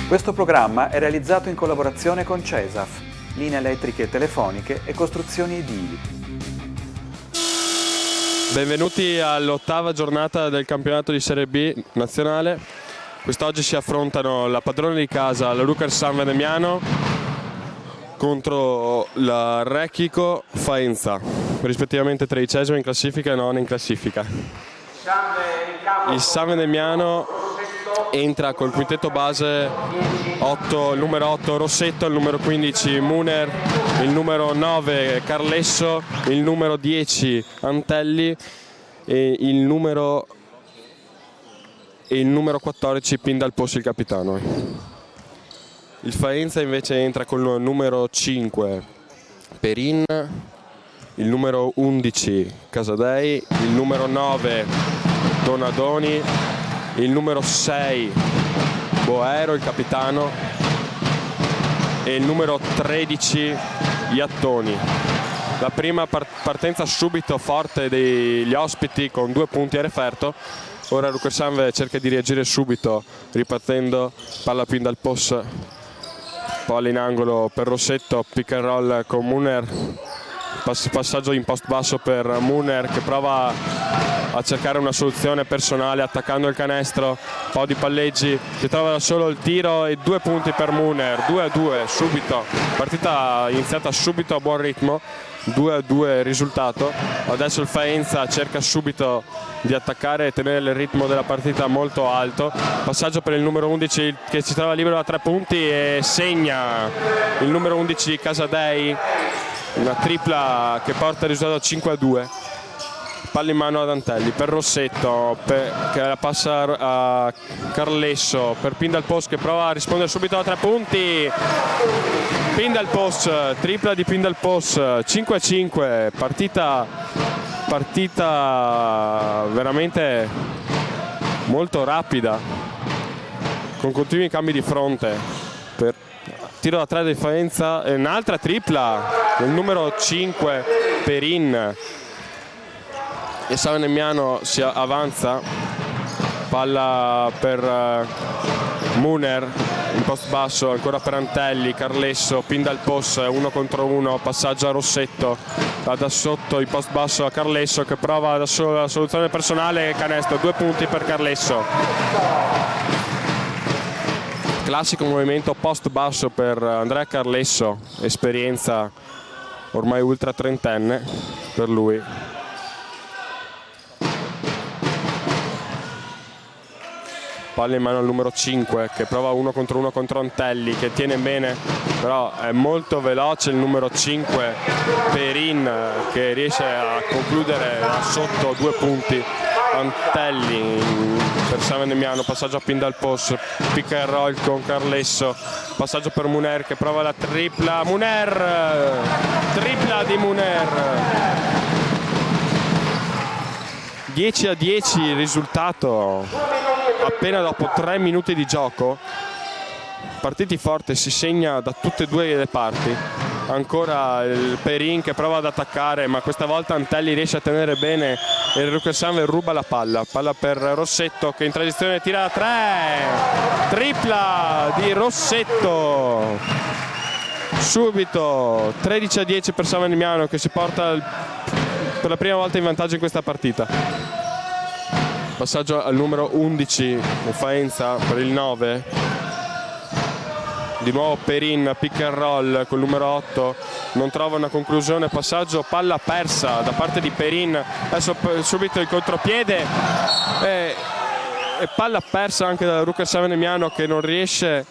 Questo programma è realizzato in collaborazione con CESAF, linee elettriche e telefoniche e costruzioni edili. Benvenuti all'8ª giornata del campionato di Serie B nazionale. Quest'oggi si affrontano la padrona di casa, la Rucker San Vendemiano, contro la Rechico Faenza, rispettivamente 13ª in classifica e 9ª in classifica. Il San Vendemiano entra col quintetto base 8, il numero 8 Rossetto, il numero 15 Muner, il numero 9 Carlesso, il numero 10 Antelli e il numero 14 Pindalpos, il capitano. Il Faenza invece entra con il numero 5 Perin, il numero 11 Casadei, il numero 9 Donadoni, il numero 6 Boero, il capitano, e il numero 13 Iattoni. La prima partenza subito forte degli ospiti con 2 punti a referto. Ora Ruckersanve cerca di reagire subito ripartendo, palla Pindalpos, palla in angolo per Rossetto, pick and roll con Muner, passaggio in post basso per Muner che prova a cercare una soluzione personale attaccando il canestro, un po' di palleggi, si trova da solo il tiro e 2 punti per Muner, 2-2 subito, partita iniziata subito a buon ritmo, 2-2 risultato. Adesso il Faenza cerca subito di attaccare e tenere il ritmo della partita molto alto, passaggio per il numero 11 che si trova libero da 3 punti e segna il numero 11 Casadei, una tripla che porta il risultato 5-2. Palla in mano ad Antelli per Rossetto che la passa a Carlesso per Pindalpos che prova a rispondere subito a 3 punti. Pindalpos, tripla di Pindalpos, 5-5, partita veramente molto rapida con continui cambi di fronte. Per tiro da 3 del Faenza e un'altra tripla del numero 5 Perin. E San Vendemiano si avanza, palla per Muner in post basso, ancora per Antelli, Carlesso, Pindalpos 1 contro 1, passaggio a Rossetto, va da sotto in post basso a Carlesso che prova da solo la soluzione personale, canestro, 2 punti per Carlesso. Classico movimento post basso per Andrea Carlesso, esperienza ormai ultra trentenne per lui. Palla in mano al numero 5 che prova 1 contro 1 contro Antelli che tiene bene, però è molto veloce il numero 5 Perin che riesce a concludere da sotto 2 punti. Antelli per San Vendemiano, passaggio a Pindalpos, pick and roll con Carlesso, passaggio per Muner che prova la tripla, tripla di Muner, 10-10 il risultato appena dopo 3 minuti di gioco. Partiti forte, si segna da tutte e 2 le parti. Ancora il Perin che prova ad attaccare, ma questa volta Antelli riesce a tenere bene e il Ruckersanve ruba la palla per Rossetto che in transizione tira da 3, tripla di Rossetto subito, 13-10 per San Vendemiano che si porta per la prima volta in vantaggio in questa partita. Passaggio al numero 11 Faenza per il 9, di nuovo Perin, pick and roll col numero 8, non trova una conclusione, passaggio, palla persa da parte di Perin, adesso subito il contropiede e palla persa anche dalla Rucker San Vendemiano che non riesce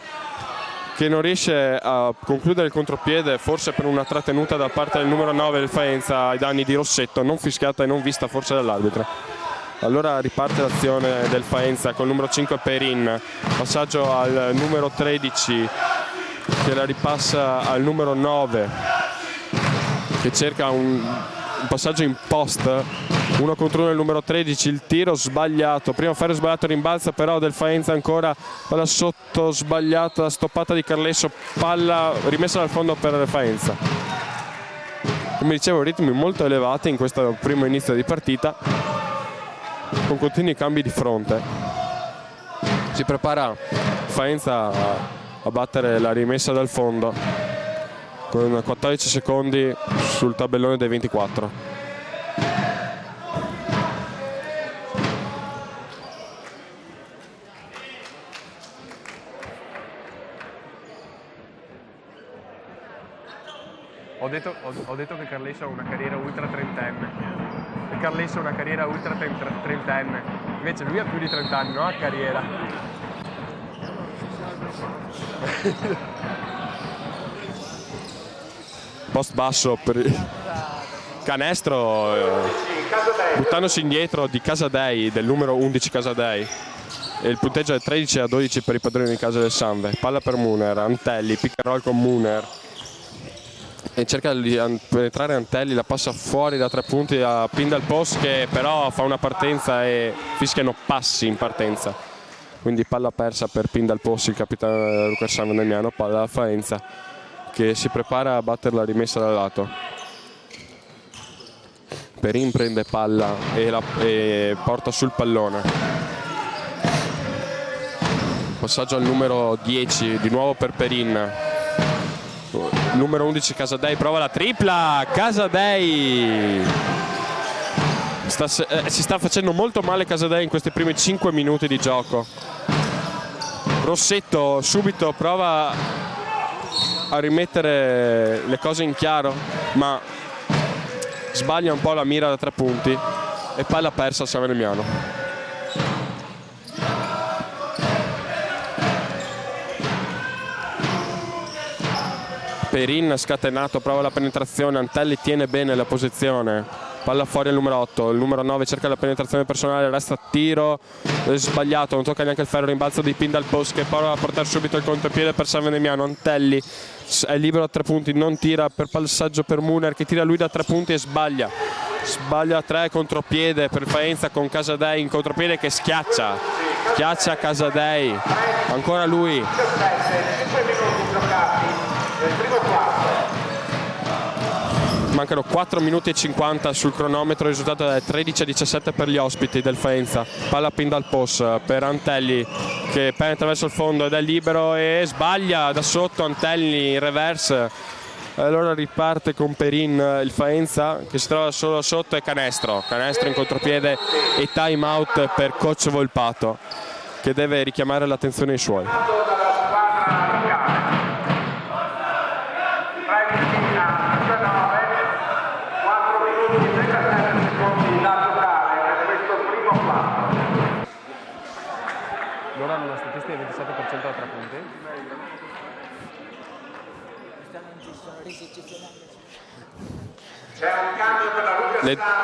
a concludere il contropiede, forse per una trattenuta da parte del numero 9 del Faenza ai danni di Rossetto, non fischiata e non vista forse dall'arbitro. Allora riparte l'azione del Faenza con il numero 5 Perin, passaggio al numero 13 che la ripassa al numero 9 che cerca un passaggio in post, 1 contro 1 il numero 13, il tiro sbagliato, primo ferro sbagliato, rimbalza però del Faenza ancora, palla sotto sbagliata, stoppata di Carlesso, palla rimessa dal fondo per il Faenza. Come dicevo, ritmi molto elevati in questo primo inizio di partita con continui cambi di fronte. Si prepara Faenza a battere la rimessa dal fondo con 14 secondi sul tabellone dei 24. Ho detto che Carlesso ha una carriera ultra trentenne. E Carlesso ha una carriera ultra trentenne. Invece lui ha più di 30 anni, no? A carriera. Post basso per il canestro, buttandosi indietro di Casadei, del numero 11 Casadei. E il punteggio è 13-12 per i padroni di casa del Sanve. Palla per Muner, Antelli, pick and roll con Muner. E cerca di penetrare Antelli, la passa fuori da 3 punti a Pindal Post, che però fa una partenza e fischiano passi in partenza. Quindi palla persa per Pindal Post, il capitano Luca San Vendemiano, palla da Faenza che si prepara a battere la rimessa dal lato. Perin prende palla e porta sul pallone. Passaggio al numero 10, di nuovo per Perin. Numero 11 Casadei prova la tripla. Casadei si sta facendo molto male Casadei in questi primi 5 minuti di gioco. Rossetto subito prova a rimettere le cose in chiaro, ma sbaglia un po' la mira da 3 punti e palla persa a San Vendemiano. Perin scatenato, prova la penetrazione, Antelli tiene bene la posizione, palla fuori al numero 8, il numero 9 cerca la penetrazione personale, resta a tiro, è sbagliato, non tocca neanche il ferro, rimbalzo di Pindal Post che prova a portare subito il contropiede per San Vendemiano. Antelli è libero a 3 punti, non tira, per passaggio per Muner che tira lui da 3 punti e sbaglia a 3, contropiede per Faenza con Casadei in contropiede che schiaccia Casadei, ancora lui. Mancano 4 minuti e 50 sul cronometro, il risultato è 13-17 per gli ospiti del Faenza. Palla Pindal Post per Antelli che penetra verso il fondo ed è libero e sbaglia da sotto Antelli in reverse. Allora riparte con Perin il Faenza che si trova solo sotto e canestro in contropiede e time out per coach Volpato che deve richiamare l'attenzione ai suoi. Loro hanno una statistica di 27% da 3 punti.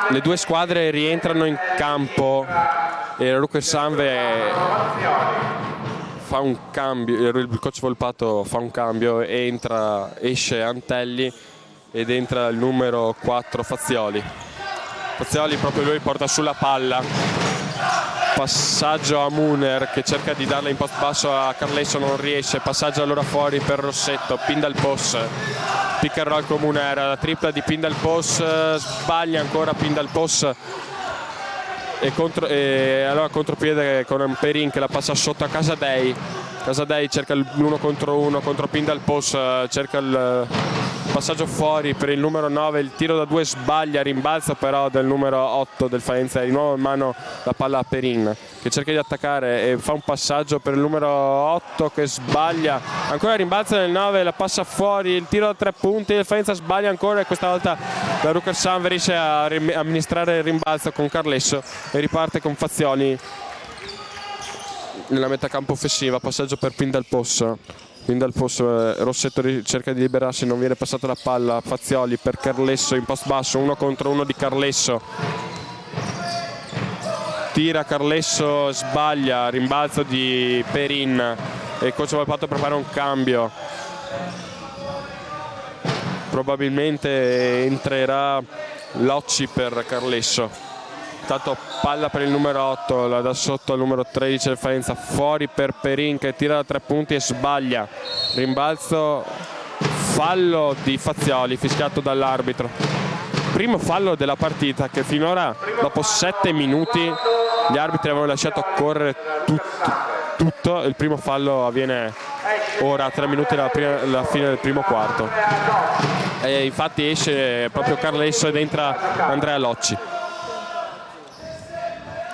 Le due squadre rientrano in campo e la Rucker Sanve fa un cambio, il coach Volpato fa un cambio e esce Antelli ed entra il numero 4 Fazioli proprio lui porta sulla palla, passaggio a Muner che cerca di darla in post basso a Carlesso, non riesce, passaggio allora fuori per Rossetto, Pindal Post, pick and roll con Muner, la tripla di Pindal Post, sbaglia ancora Pindal Post e allora contropiede con Perin che la passa sotto a Casadei cerca l'1 contro 1 contro Pindal Post, cerca il passaggio fuori per il numero 9, il tiro da 2 sbaglia, rimbalzo però del numero 8 del Faenza, di nuovo in mano la palla a Perin che cerca di attaccare e fa un passaggio per il numero 8 che sbaglia, ancora rimbalzo del 9, la passa fuori, il tiro da 3 punti, il Faenza sbaglia ancora e questa volta la Rucker Sanve riesce a amministrare il rimbalzo con Carlesso e riparte con Fazioli nella metà campo offensiva, passaggio per Pindal Post. Rossetto cerca di liberarsi, non viene passata la palla, Fazioli per Carlesso in post basso, 1 contro 1 di Carlesso, tira Carlesso, sbaglia, rimbalzo di Perin e il coach Volpato prepara un cambio, probabilmente entrerà Locci per Carlesso. Intanto palla per il numero 8, la da sotto al numero 13 del Faenza, fuori per Perin che tira da 3 punti e sbaglia, rimbalzo, fallo di Fazioli fischiato dall'arbitro, primo fallo della partita che finora dopo 7 minuti gli arbitri avevano lasciato correre tutto, il primo fallo avviene ora 3 minuti alla fine del primo quarto, e infatti esce proprio Carlesso ed entra Andrea Locci.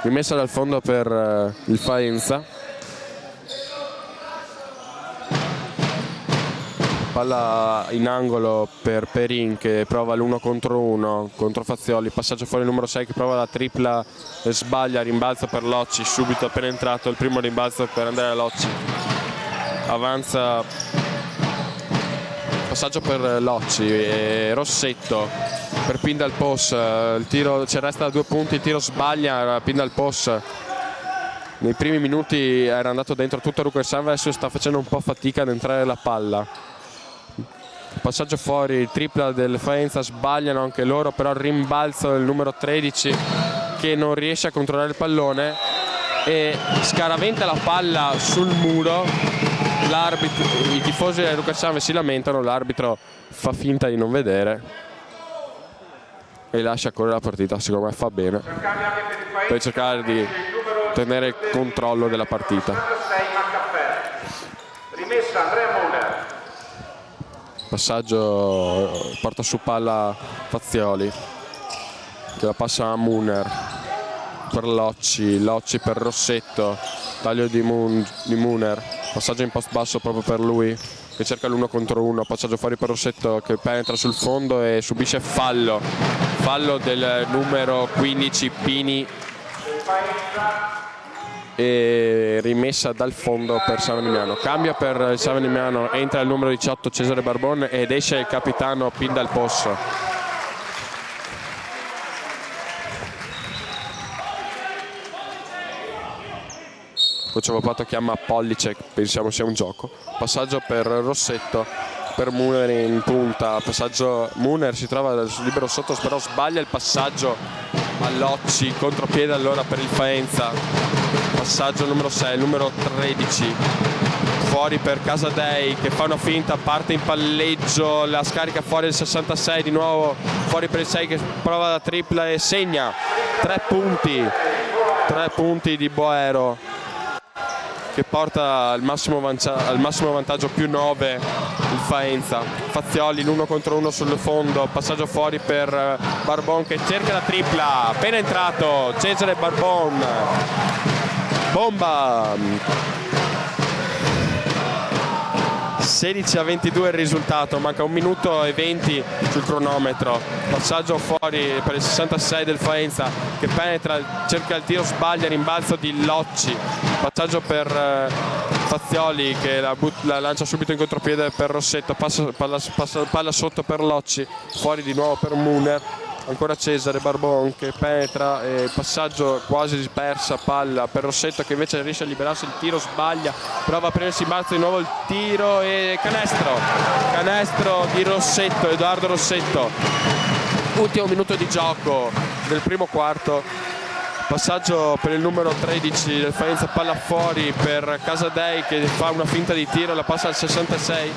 Rimessa dal fondo per il Faenza. Palla in angolo per Perin che prova l'1 contro 1 contro Fazioli, passaggio fuori il numero 6 che prova la tripla e sbaglia, rimbalzo per Locci, subito appena entrato il primo rimbalzo per Andrea Locci, avanza, passaggio per Locci e Rossetto per Pindal Pos, il tiro ci resta da 2 punti, il tiro sbaglia Pindal Pos. Nei primi minuti era andato dentro tutto Rucchersan, adesso sta facendo un po' fatica ad entrare la palla. Passaggio fuori, tripla del Faenza, sbagliano anche loro, però il rimbalzo del numero 13 che non riesce a controllare il pallone e scaraventa la palla sul muro. L'arbitro, i tifosi del Rucchersan si lamentano, l'arbitro fa finta di non vedere e lascia correre la partita, secondo me fa bene, per cercare di tenere il controllo della partita. Rimessa Andrea Muller. Passaggio, porta su palla Fazioli che la passa a Muner per Locci, Locci per Rossetto, taglio di Muner, passaggio in post basso proprio per lui che cerca l'1 contro 1, passaggio fuori per Rossetto che penetra sul fondo e subisce fallo del numero 15 Pini e rimessa dal fondo per Savanimiano. Cambia per Savanimiano, entra il numero 18 Cesare Barbon ed esce il capitano Pindal Pos. Coach Papato chiama Pollicek, pensiamo sia un gioco. Passaggio per Rossetto, per Muner in punta, passaggio, Muner si trova libero sotto, però sbaglia il passaggio a Locci, contropiede allora per il Faenza. Passaggio numero 6, numero 13 fuori per Casadei che fa una finta, parte in palleggio, la scarica fuori il 66, di nuovo fuori per il 6 che prova la tripla e segna 3 punti di Boero che porta al massimo vantaggio più 9 il Faenza. Fazioli l'1 contro 1 sul fondo, passaggio fuori per Barbon che cerca la tripla, appena entrato Cesare Barbon, bomba. 16-22 il risultato, manca 1 minuto e 20 sul cronometro. Passaggio fuori per il 66 del Faenza che penetra, cerca il tiro, sbaglia, rimbalzo di Locci. Passaggio per Fazioli che la lancia subito in contropiede per Rossetto, palla sotto per Locci, fuori di nuovo per Muner. Ancora Cesare Barbon che penetra, passaggio quasi dispersa, palla per Rossetto che invece riesce a liberarsi, il tiro sbaglia, prova a prendersi in balzo di nuovo il tiro e canestro di Rossetto, Edoardo Rossetto. Ultimo minuto di gioco del primo quarto, passaggio per il numero 13 del Faenza, palla fuori per Casadei che fa una finta di tiro, la passa al 66.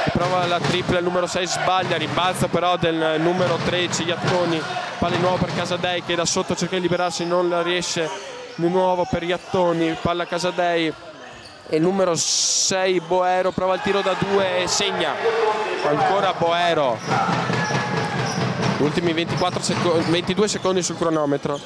Prova la tripla, il numero 6 sbaglia, rimbalza però del numero 13 Iattoni, palla di nuovo per Casadei che da sotto cerca di liberarsi, non la riesce, di nuovo per Iattoni, palla Casadei e il numero 6 Boero prova il tiro da 2 e segna, ancora Boero. Ultimi 22 secondi sul cronometro.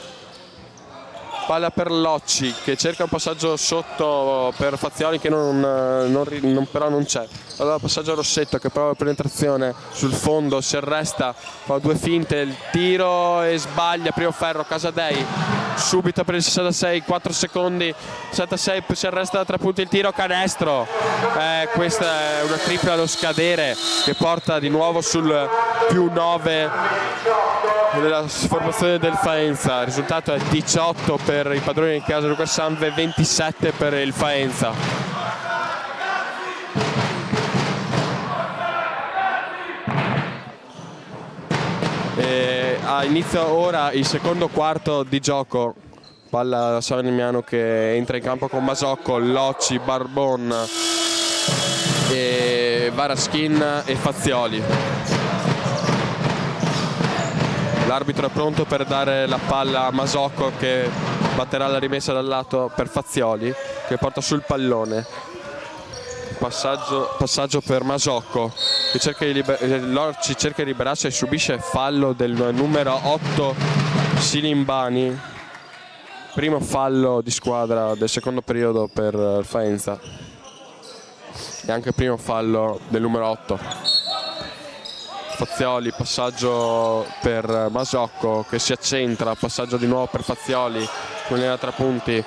Palla per Locci che cerca un passaggio sotto per Fazioli che però non c'è. Allora passaggio a Rossetto che prova la penetrazione sul fondo, si arresta, fa 2 finte, il tiro e sbaglia, primo ferro, Casadei subito per il 66, 4 secondi, 76, si arresta da 3 punti, il tiro, canestro. Questa è una tripla allo scadere che porta di nuovo sul più 9 della formazione del Faenza. Il risultato è 18 per i padroni di casa Rucchersan, 27 per il Faenza. Inizia ora il secondo quarto di gioco, palla Savanimiano che entra in campo con Masocco, Locci, Barbon, Varaschin e Fazioli. L'arbitro è pronto per dare la palla a Masocco che batterà la rimessa dal lato per Fazioli che porta sul pallone. passaggio per Masocco che Lorci cerca di liberarsi e subisce fallo del numero 8 Silimbani, primo fallo di squadra del secondo periodo per il Faenza e anche primo fallo del numero 8 Fazioli. Passaggio per Masocco che si accentra, passaggio di nuovo per Fazioli con linea 3 punti.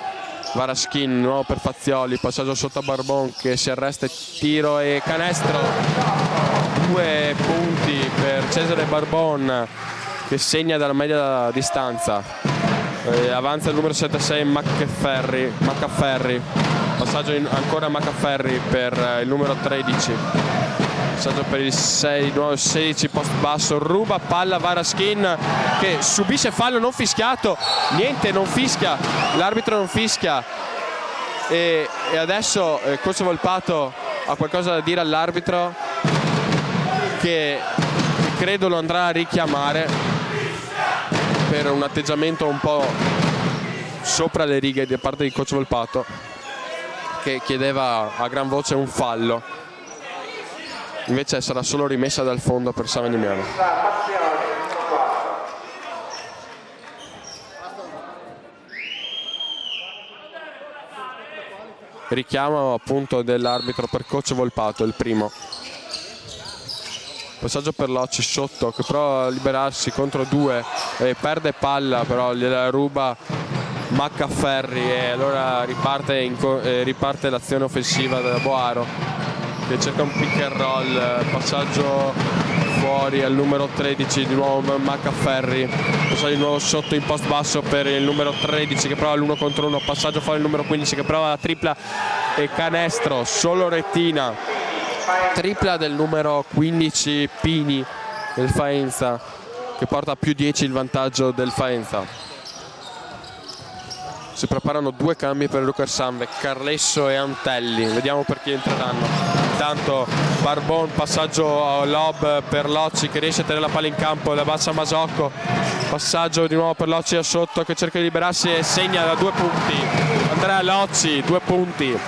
Varaschin, nuovo per Fazioli, passaggio sotto a Barbon che si arresta, tiro e canestro. 2 punti per Cesare Barbon che segna dalla media distanza. Avanza il numero 76 Maccaferri. Passaggio ancora Maccaferri per il numero 13. Passaggio per il 6, nuovo 16 post basso, ruba palla Varaschin che subisce fallo non fischiato, niente, non fischia, l'arbitro non fischia e adesso coach Volpato ha qualcosa da dire all'arbitro che credo lo andrà a richiamare per un atteggiamento un po' sopra le righe da parte di coach Volpato che chiedeva a gran voce un fallo. Invece sarà solo rimessa dal fondo per Savignano. Richiamo appunto dell'arbitro per coach Volpato, il primo. Passaggio per Locci sotto che prova a liberarsi contro 2 e perde palla, però gliela ruba Maccaferri e allora riparte l'azione offensiva da Boaro che cerca un pick and roll, passaggio fuori al numero 13 di nuovo Maccaferri, passaggio di nuovo sotto in post basso per il numero 13 che prova l'1 contro 1, passaggio fuori il numero 15 che prova la tripla e canestro, solo rettina, tripla del numero 15 Pini del Faenza che porta a più 10 il vantaggio del Faenza. Si preparano 2 cambi per Luca Sanve, Carlesso e Antelli, vediamo per chi entreranno. Intanto Barbon, passaggio lob per Locci che riesce a tenere la palla in campo, la bassa Masocco, passaggio di nuovo per Locci da sotto che cerca di liberarsi e segna da 2 punti. Andrea Locci, 2 punti.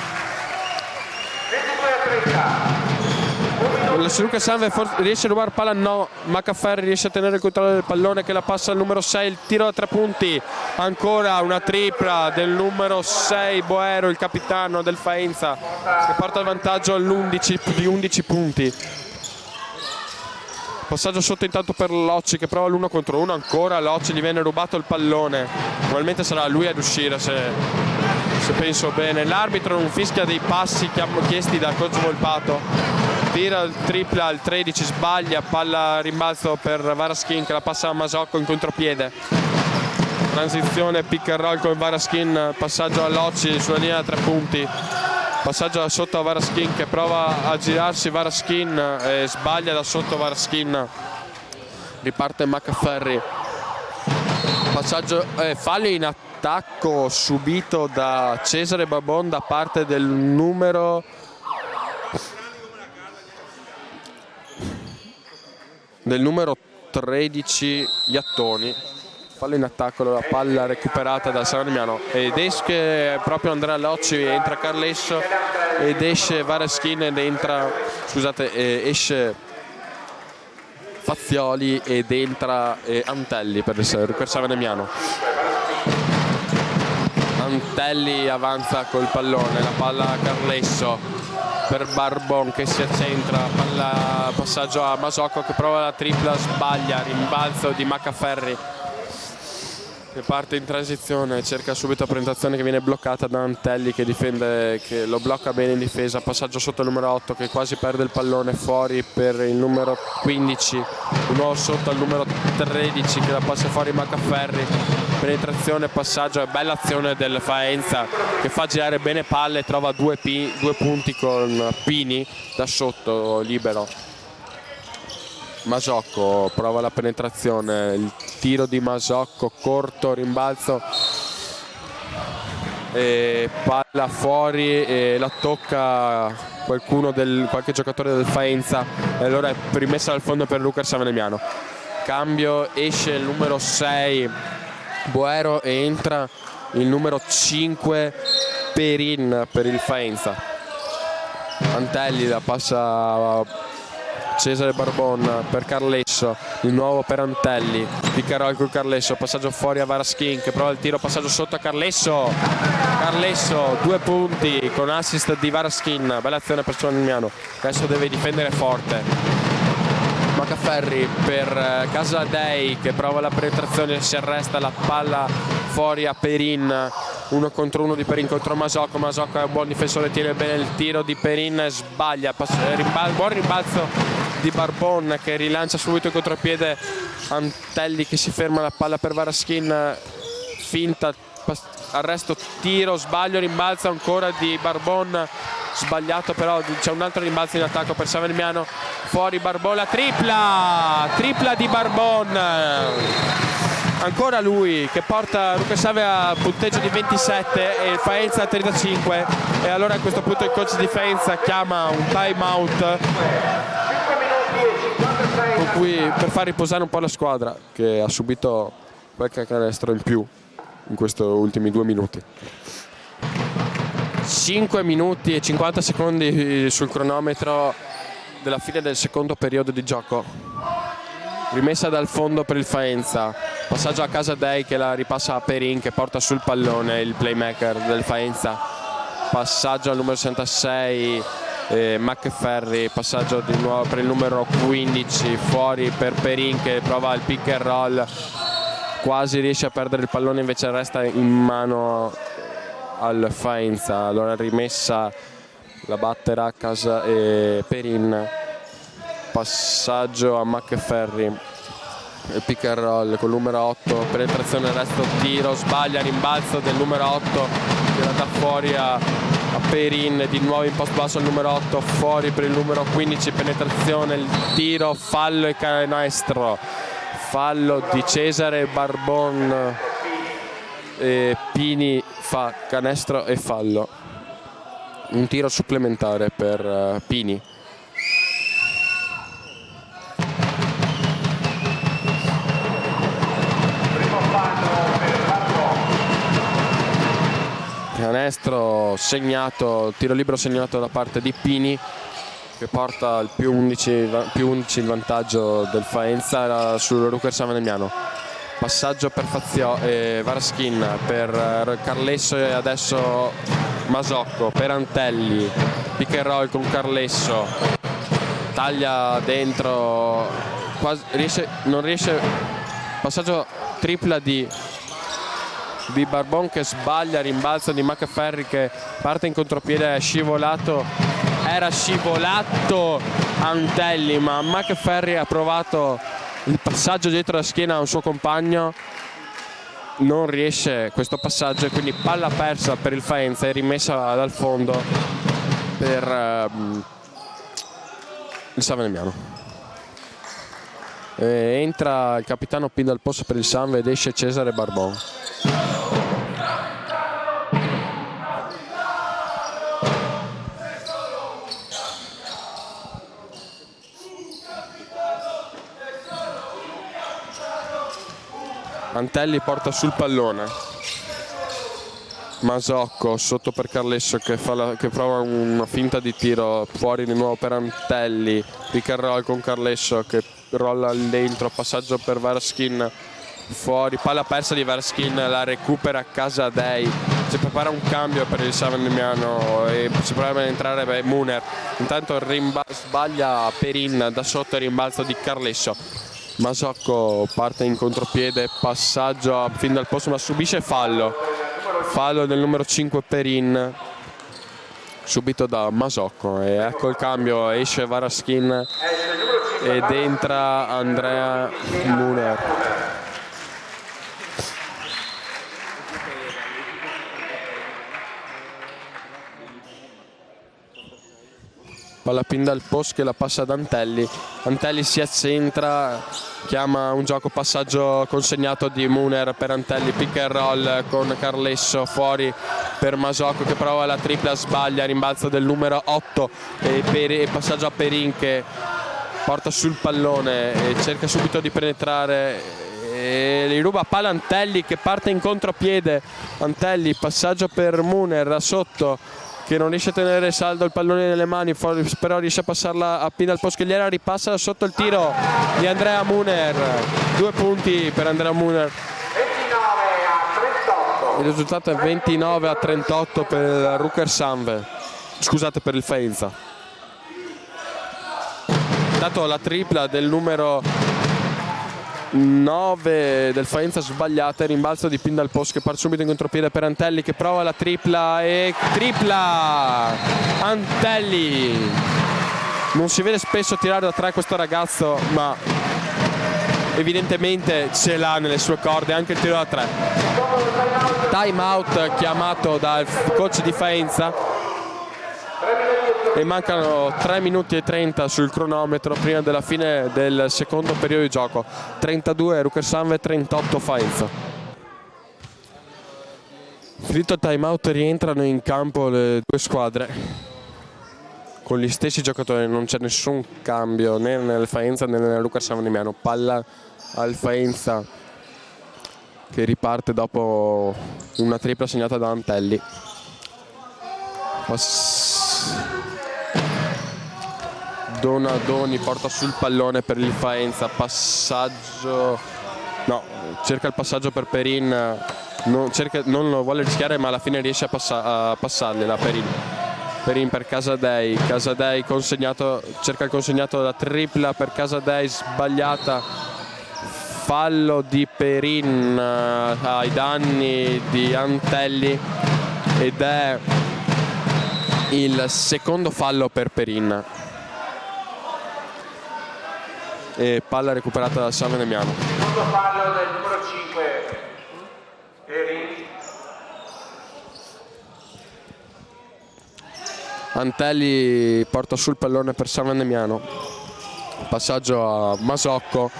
Se Luca Sanve riesce a rubare palla, no, Maccaferri riesce a tenere il controllo del pallone che la passa al numero 6, il tiro da 3 punti, ancora una tripla del numero 6 Boero, il capitano del Faenza che porta il vantaggio di 11 punti. Passaggio sotto intanto per Locci che prova l'1 contro 1, ancora Locci, gli viene rubato il pallone, probabilmente sarà lui ad uscire se penso bene. L'arbitro non fischia dei passi chiesti da coach Volpato, tira il tripla al 13, sbaglia, palla rimbalzo per Varaschin che la passa a Masocco in contropiede, transizione pick and roll con Varaschin, passaggio a Locci sulla linea da 3 punti, passaggio da sotto a Varaschin che prova a girarsi Varaschin e sbaglia da sotto Varaschin, riparte Maccaferri, passaggio fallo in attacco subito da Cesare Babon da parte del numero 13 Iattoni. Fallo in attacco, la palla recuperata da Savignano ed esce proprio Andrea Locci, entra Carlesso ed esce Varaschin ed entra, esce Fazioli ed entra Antelli per Savignano. Antelli avanza col pallone, la palla a Carlesso per Barbon che si accentra, passaggio a Masocco che prova la tripla, sbaglia, rimbalzo di Maccaferri che parte in transizione, cerca subito la presentazione che viene bloccata da Antelli che difende, che lo blocca bene in difesa, passaggio sotto il numero 8 che quasi perde il pallone, fuori per il numero 15, di nuovo sotto al numero 13 che la passa fuori Maccaferri, penetrazione, passaggio, bella azione del Faenza che fa girare bene palle, trova 2 punti con Pini da sotto libero. Masocco prova la penetrazione, il tiro di Masocco corto, rimbalzo e palla fuori e la tocca qualche giocatore del Faenza e allora è rimessa dal fondo per Luca Savignano. Cambio, esce il numero 6 Boero e entra il numero 5 Perin per il Faenza. Antelli la passa a Cesare Barbon per Carlesso, di nuovo per Antelli, pick and roll con Carlesso, passaggio fuori a Varaskin che prova il tiro, passaggio sotto a Carlesso, 2 punti con assist di Varaskin, bella azione per Savignano, adesso deve difendere forte. Maccaferri per Casadei che prova la penetrazione, si arresta, la palla fuori a Perin, 1 contro 1 di Perin contro Masocco. Masocco è un buon difensore, tiene bene il tiro di Perin, sbaglia, buon rimbalzo di Barbon che rilancia subito il contropiede. Antelli che si ferma, la palla per Varaskin, finta, arresto, tiro, sbaglio, rimbalzo ancora di Barbon, sbagliato, però c'è un altro rimbalzo in attacco per Savignano, fuori Barbon, la tripla di Barbon, ancora lui che porta Lukashave a punteggio di 27 e il Faenza a 35, e allora a questo punto il coach di Faenza chiama un time out con cui, per far riposare un po' la squadra che ha subito qualche canestro in più in questi ultimi 2 minuti. 5 minuti e 50 secondi sul cronometro della fine del secondo periodo di gioco. Rimessa dal fondo per il Faenza, passaggio a Casadei che la ripassa a Perin che porta sul pallone il playmaker del Faenza, passaggio al numero 66 Maccaferri, passaggio di nuovo per il numero 15 fuori per Perin che prova il pick and roll, quasi riesce a perdere il pallone, invece resta in mano al Faenza. Allora rimessa, la batterà Perin, passaggio a Maccaferri, il pick and roll con il numero 8, penetrazione, resto, tiro, sbaglia, rimbalzo del numero 8 che la dà fuori a Perin, di nuovo in post basso al numero 8, fuori per il numero 15, penetrazione, il tiro, fallo e canestro, fallo di Cesare Barbon, Pini fa canestro e fallo, un tiro supplementare per Pini. Canestro segnato, tiro libero segnato da parte di Pini che porta al più 11 il vantaggio del Faenza sul Rucker Savignano. Passaggio per Varaskin per Carlesso e adesso Masocco per Antelli, pick and roll con Carlesso, taglia dentro, non riesce, passaggio tripla di Barbon che sbaglia, rimbalzo di Maccaferri che parte in contropiede, era scivolato Antelli, ma Maccaferri ha provato il passaggio dietro la schiena a un suo compagno, non riesce questo passaggio e quindi palla persa per il Faenza e rimessa dal fondo per il Savignano. Entra il capitano Pin dal posto per il Sanve ed esce Cesare Barbon. Antelli porta sul pallone, Masocco sotto per Carlesso che prova una finta di tiro, fuori di nuovo per Antelli, pick and roll con Carlesso che rolla dentro, passaggio per Varaskin, fuori, palla persa di Varaskin, la recupera Casadei, si prepara un cambio per il Savignano e si prova ad entrare Muner, intanto sbaglia Perin da sotto il rimbalzo di Carlesso. Masocco parte in contropiede, passaggio fin dal posto ma subisce fallo del numero 5 Perin subito da Masocco e ecco il cambio, esce Varaskin ed entra Andrea Muner. Palla pin dal post che la passa ad Antelli, Antelli si accentra, chiama un gioco passaggio consegnato di Muner per Antelli, pick and roll con Carlesso, fuori per Masocco che prova la tripla, sbaglia, rimbalzo del numero 8 e passaggio a Perin che porta sul pallone e cerca subito di penetrare e gli ruba palla Antelli che parte in contropiede, Antelli, passaggio per Muner da sotto, che non riesce a tenere saldo il pallone nelle mani, però riesce a passarla a Pindal Poschelliera, ripassa sotto il tiro di Andrea Muner. 2 punti per Andrea Muner. Il risultato è 29-38 per Rucker Sanve, scusate, per il Faenza. Dato la tripla del numero 9 del Faenza sbagliata, il rimbalzo di Pindal Post che parte subito in contropiede per Antelli, che prova la tripla e tripla Antelli. Non si vede spesso tirare da 3 questo ragazzo, ma evidentemente ce l'ha nelle sue corde anche il tiro da 3. Time out chiamato dal coach di Faenza e mancano 3 minuti e 30 sul cronometro prima della fine del secondo periodo di gioco. 32 Rucker Sanve, 38 Faenza. Finito il time out rientrano in campo le due squadre con gli stessi giocatori, non c'è nessun cambio né nel Faenza né nel Rucker Sanve. Palla al Faenza che riparte dopo una tripla segnata da Antelli. Donadoni porta sul pallone per il Faenza, passaggio, no, cerca il passaggio per Perin, non lo vuole rischiare ma alla fine riesce a passargliela Perin per Casadei consegnato, cerca il consegnato da tripla per Casadei, sbagliata, fallo di Perin ai danni di Antelli ed è il secondo fallo per Perin. E palla recuperata da San Venemiano. Secondo fallo del numero 5 Perin. Antelli porta sul pallone per San Venemiano, passaggio a Masocco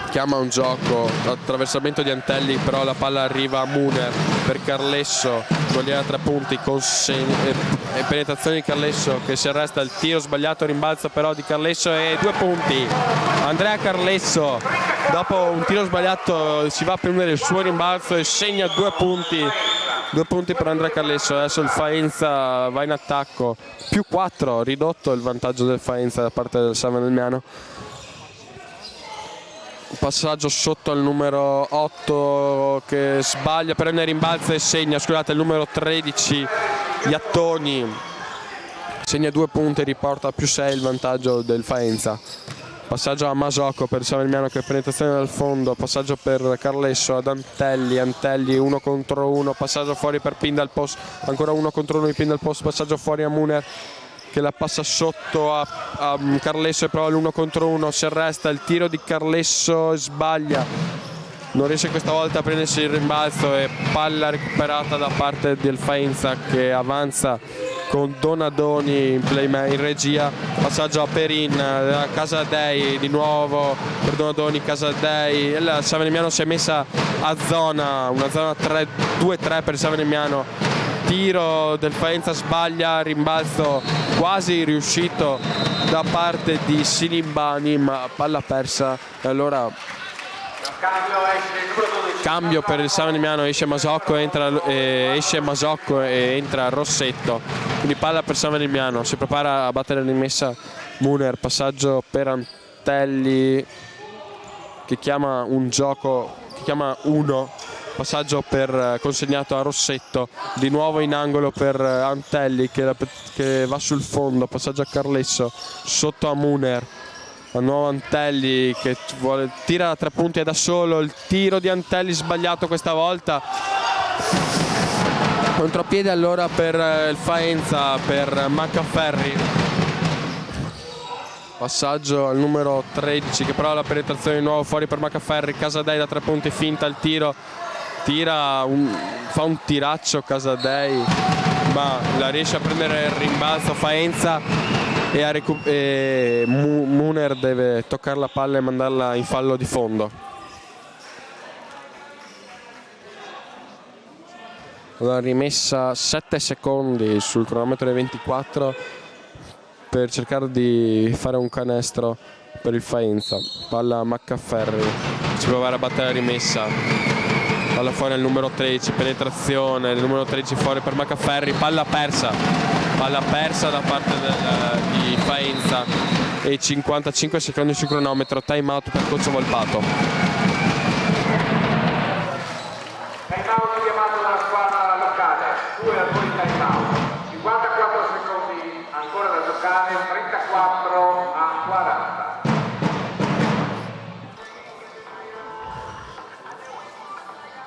chiama un gioco, attraversamento di Antelli, però la palla arriva a Muner per Carlesso, togliere 3 punti, e penetrazione di Carlesso che si arresta, il tiro sbagliato, rimbalzo però di Carlesso e 2 punti. Andrea Carlesso dopo un tiro sbagliato si va a prendere il suo rimbalzo e segna 2 punti. 2 punti per Andrea Carlesso. Adesso il Faenza va in attacco, più 4, ridotto il vantaggio del Faenza da parte del San Venemiano. Passaggio sotto al numero 8 che sbaglia, prende rimbalzo e segna, scusate, il numero 13 Iattoni segna 2 punti e riporta a più 6 il vantaggio del Faenza. Passaggio a Masocco per San Venemiano che penetrazione dal fondo, passaggio per Carlesso ad Antelli 1 contro 1, passaggio fuori per Pindal Post, ancora 1 contro 1 di Pindal Post, passaggio fuori a Muner che la passa sotto a Carlesso e prova l'1 contro 1, si arresta, il tiro di Carlesso sbaglia, non riesce questa volta a prendersi il rimbalzo e palla recuperata da parte del Faenza che avanza con Donadoni in regia, passaggio a Perin, Casadei di nuovo per Donadoni, Casadei, il San Venemiano si è messa a zona, una zona 2-3 per San Venemiano, tiro del Faenza sbaglia, rimbalzo quasi riuscito da parte di Silimbani ma palla persa e allora cambio per il San Venemiano, esce Masocco e entra Rossetto, quindi palla per San Venemiano, si prepara a battere la rimessa Muner, passaggio per Antelli che chiama un gioco, che chiama 1, passaggio consegnato a Rossetto, di nuovo in angolo per Antelli che va sul fondo, passaggio a Carlesso, sotto a Muner, a nuovo Antelli che tira da 3 punti e da solo, il tiro di Antelli sbagliato questa volta, contropiede allora per il Faenza, per Maccaferri, passaggio al numero 13 che prova la penetrazione di nuovo fuori per Maccaferri, Casadei da 3 punti, finta il tiro, fa un tiraccio Casadei ma la riesce a prendere il rimbalzo Faenza e Muner deve toccare la palla e mandarla in fallo di fondo. Una rimessa 7 secondi sul cronometro dei 24 per cercare di fare un canestro per il Faenza. Palla a Maccaferri, si provare a battere la rimessa. palla fuori al numero 13, penetrazione del numero 13 fuori per Maccaferri, palla persa da parte di Faenza e 55 secondi sul cronometro, time out per coach Volpato. Time out chiamato dalla squadra locale, 2 al volo time out, 54 secondi ancora da giocare, 34 a 40.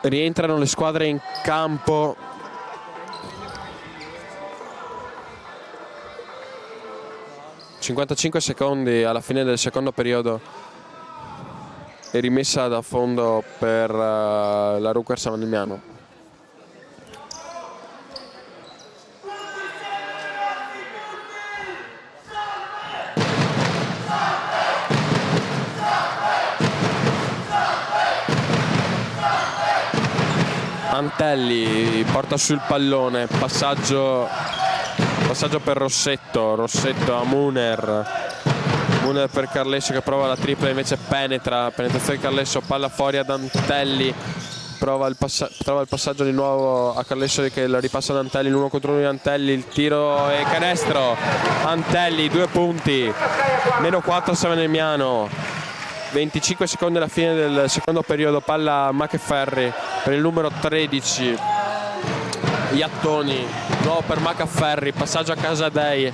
Rientrano le squadre in campo. ...55 secondi alla fine del secondo periodo e rimessa da fondo per la Rucker San Damiano. Antelli porta sul pallone, passaggio per Rossetto a Muner per Carlesso che prova la tripla, invece penetrazione di Carlesso, palla fuori ad Antelli, trova il passaggio di nuovo a Carlesso che la ripassa ad Antelli, l'1 contro 1 di Antelli, il tiro e canestro, Antelli 2 punti, -4 San Damiano, 25 secondi alla fine del secondo periodo, palla a Maccaferri per il numero 13, Iattoni, nuovo per Maccaferri, passaggio a Casadei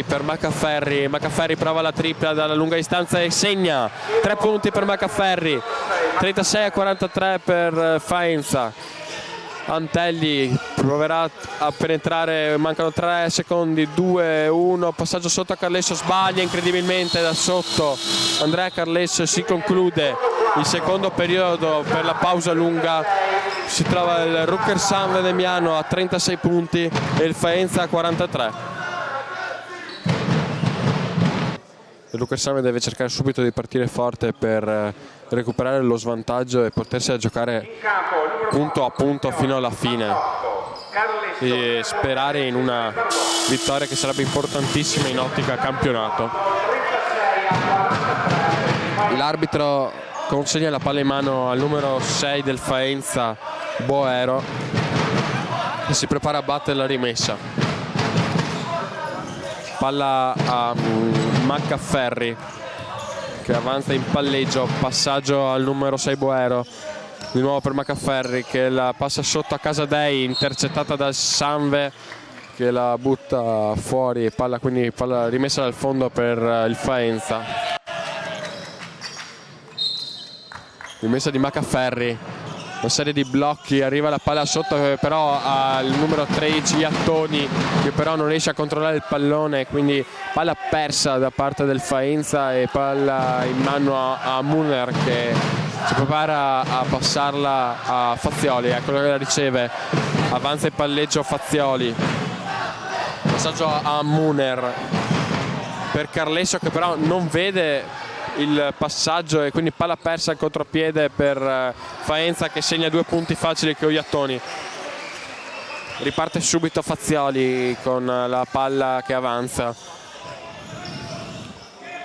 per Maccaferri prova la tripla dalla lunga distanza e segna, 3 punti per Maccaferri, 36 a 43 per Faenza. Antelli proverà a penetrare, mancano 3 secondi, 2-1, passaggio sotto a Carlesso, sbaglia incredibilmente da sotto Andrea Carlesso, si conclude il secondo periodo. Per la pausa lunga si trova il Rucker San Damiano a 36 punti e il Faenza a 43. Il Rucker San deve cercare subito di partire forte per recuperare lo svantaggio e potersi a giocare punto a punto fino alla fine e sperare in una vittoria che sarebbe importantissima in ottica campionato. L'arbitro consegna la palla in mano al numero 6 del Faenza, Boero, che si prepara a battere la rimessa. Palla a Maccaferri che avanza in palleggio, passaggio al numero 6 Boero, di nuovo per Maccaferri che la passa sotto a Casadei, intercettata dal Sanve che la butta fuori, quindi palla rimessa dal fondo per il Faenza. Rimessa di Maccaferri, una serie di blocchi, arriva la palla sotto però al numero 13 Iattoni che però non riesce a controllare il pallone, quindi palla persa da parte del Faenza e palla in mano a Muner che si prepara a passarla a Fazioli, ecco che la riceve, avanza il palleggio Fazioli, passaggio a Muner per Carlesso che però non vede il passaggio e quindi palla persa al contropiede per Faenza che segna 2 punti facili con Iattoni. Riparte subito Fazioli con la palla che avanza,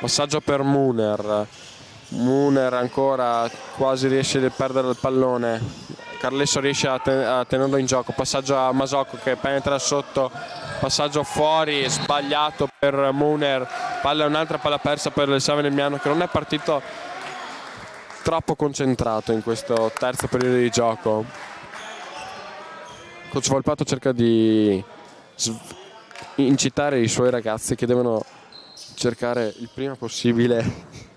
passaggio per Muner ancora quasi riesce a perdere il pallone, Carlesso riesce a tenerlo in gioco, passaggio a Masocco che penetra sotto, passaggio fuori sbagliato per Muner, un'altra palla persa per il San Damiano che non è partito troppo concentrato in questo terzo periodo di gioco. Coach Volpato cerca di incitare i suoi ragazzi che devono cercare il prima possibile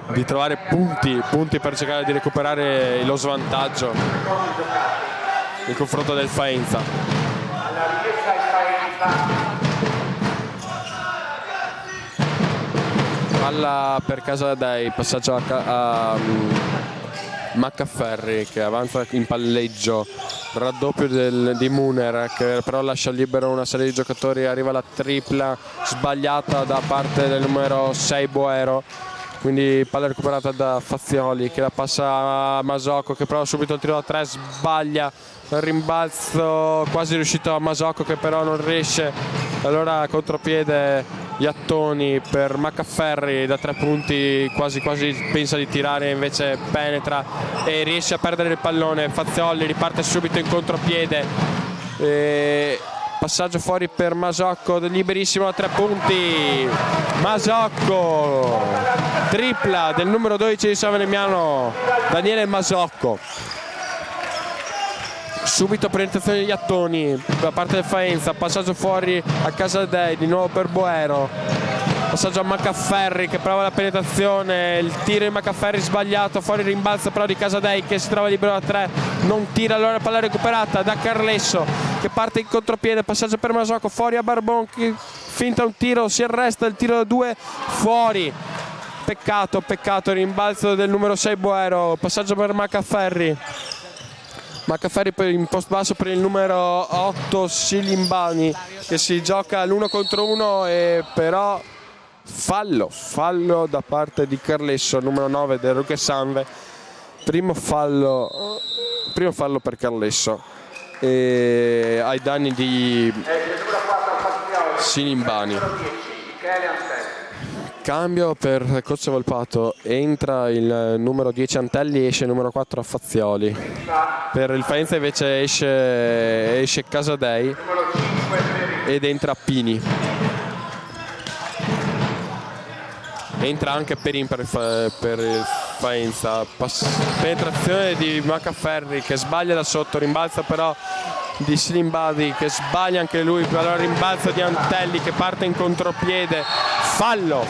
di trovare punti per cercare di recuperare lo svantaggio nel confronto del Faenza. Palla per Casadei, passaggio a Maccaferri che avanza in palleggio, raddoppio di Muner che però lascia libero una serie di giocatori, arriva la tripla sbagliata da parte del numero 6 Boero, quindi palla recuperata da Fazioli che la passa a Masocco che prova subito il tiro da 3, sbaglia il rimbalzo quasi riuscito a Masocco che però non riesce, allora contropiede Iattoni per Maccaferri da 3 punti, quasi pensa di tirare, invece penetra e riesce a perdere il pallone. Fazioli riparte subito in contropiede, passaggio fuori per Masocco, liberissimo a 3 punti. Masocco, tripla del numero 12 di San Valemiano, Daniele Masocco. Subito penetrazione degli Iattoni da parte del Faenza, passaggio fuori a Casadei, di nuovo per Boero, passaggio a Maccaferri che prova la penetrazione, il tiro di Maccaferri sbagliato, fuori il rimbalzo però di Casadei che si trova libero da 3, non tira, allora la palla recuperata da Carlesso che parte in contropiede, passaggio per Masocco, fuori a Barbon che finta un tiro, si arresta, il tiro da 2 fuori, peccato, rimbalzo del numero 6 Boero, passaggio per Maccaferri in post basso per il numero 8 Silimbani che si gioca l'1 contro 1 e però fallo da parte di Carlesso, numero 9 del Ruche Sanve, primo fallo per Carlesso ai danni di Silimbani. Cambio per Cozzo Volpato, entra il numero 10 Antelli, esce il numero 4 Fazioli. Per il Faenza invece esce Casadei ed entra Pini. Entra anche Perin per il Faenza. Penetrazione di Maccaferri che sbaglia da sotto, rimbalza però di Slimbadi che sbaglia anche lui, allora rimbalzo di Antelli che parte in contropiede, fallo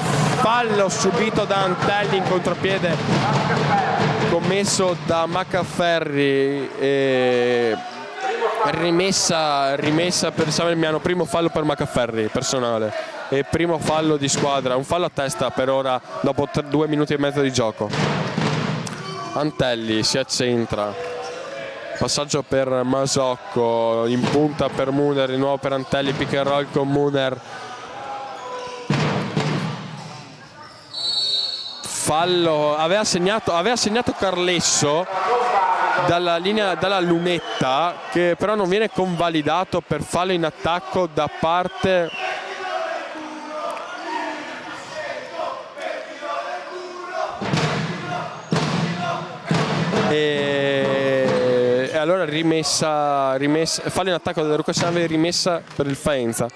subito da Antelli in contropiede commesso da Maccaferri e rimessa per San Valemiano, primo fallo per Maccaferri personale e primo fallo di squadra, un fallo a testa per ora dopo 2 minuti e mezzo di gioco. Antelli si accentra, passaggio per Masocco, in punta per Muner, di nuovo per Antelli, pick and roll con Muner, fallo, aveva segnato Carlesso dalla lunetta che però non viene convalidato per fallo in attacco da parte e allora rimessa fallo in attacco da Rucca Sanve, rimessa per il Faenza.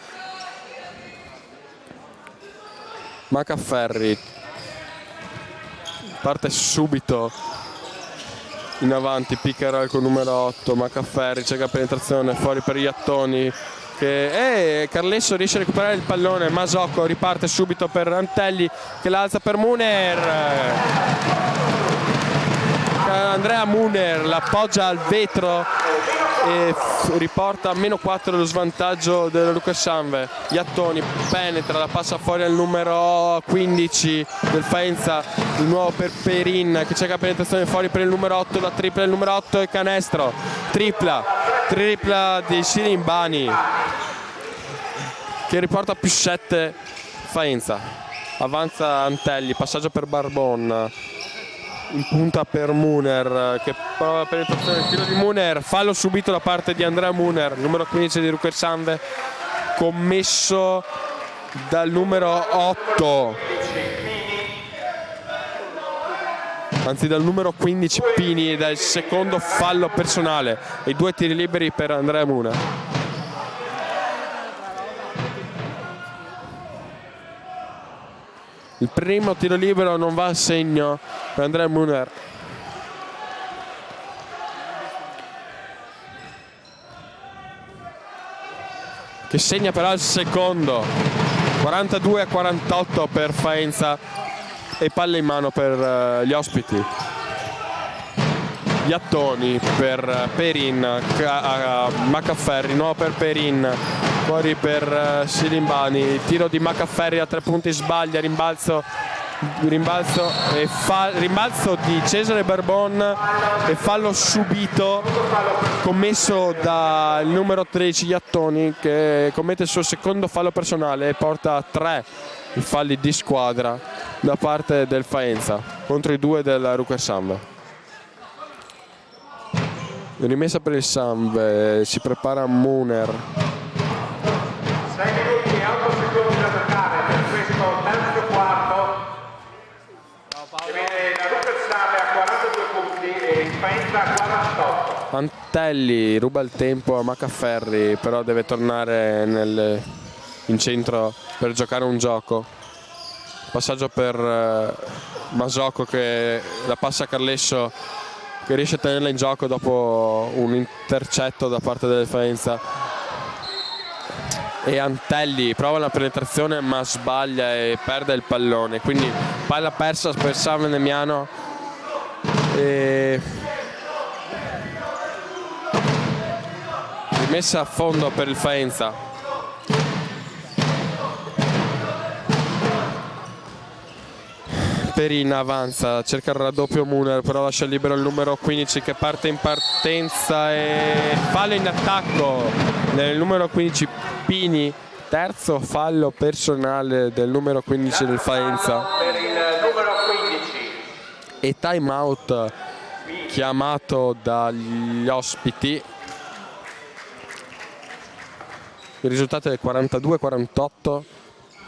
Maccaferri parte subito in avanti, pick and roll con numero 8 Maccaferri, cerca penetrazione fuori per Iattoni che Carlesso riesce a recuperare il pallone, Masocco riparte subito per Antelli che l'alza per Muner, Andrea Muner l'appoggia al vetro e riporta a -4 lo svantaggio del Lucas Sanve. Iattoni penetra, la passa fuori al numero 15 del Faenza, di nuovo per Perin che cerca penetrazione fuori per il numero 8, la tripla del numero 8 e canestro, tripla di Silimbani che riporta +7 Faenza. Avanza Antelli, passaggio per Barbon, in punta per Muner che prova la penetrazione, il tiro di Muner, fallo subito da parte di Andrea Muner, numero 15 di Rucker Sanve, commesso dal numero 8, anzi dal numero 15 Pini, ed è il secondo fallo personale e 2 tiri liberi per Andrea Muner. Il primo tiro libero non va a segno per Andrea Muner. Che segna però il secondo. 42-48 per Faenza e palla in mano per gli ospiti. Iattoni per Perin, Maccaferri, nuovo per Perin, fuori per Silimbani, tiro di Maccaferri a 3 punti, sbaglia, rimbalzo di Cesare Barbon e fallo subito commesso dal numero 13 Iattoni che commette il suo secondo fallo personale e porta a 3 i falli di squadra da parte del Faenza contro i 2 del Rucker Sanve. Rimessa per il Sanve, si prepara Muner. 6 minuti e 8 secondi da giocare per Antelli ruba il tempo a Maccaferri, però deve tornare in centro per giocare un gioco. Passaggio per Masocco che la passa a Carlesso, che riesce a tenerla in gioco dopo un intercetto da parte della difesa. E Antelli prova la penetrazione ma sbaglia e perde il pallone, quindi palla persa per San Venemiano e rimessa a fondo per il Faenza. Perin avanza, cerca il raddoppio Muner, però lascia libero il numero 15 che parte in partenza e fallo in attacco del numero 15 Pini, terzo fallo personale del numero 15 del Faenza. Per il numero 15. E time out chiamato dagli ospiti. Il risultato è 42-48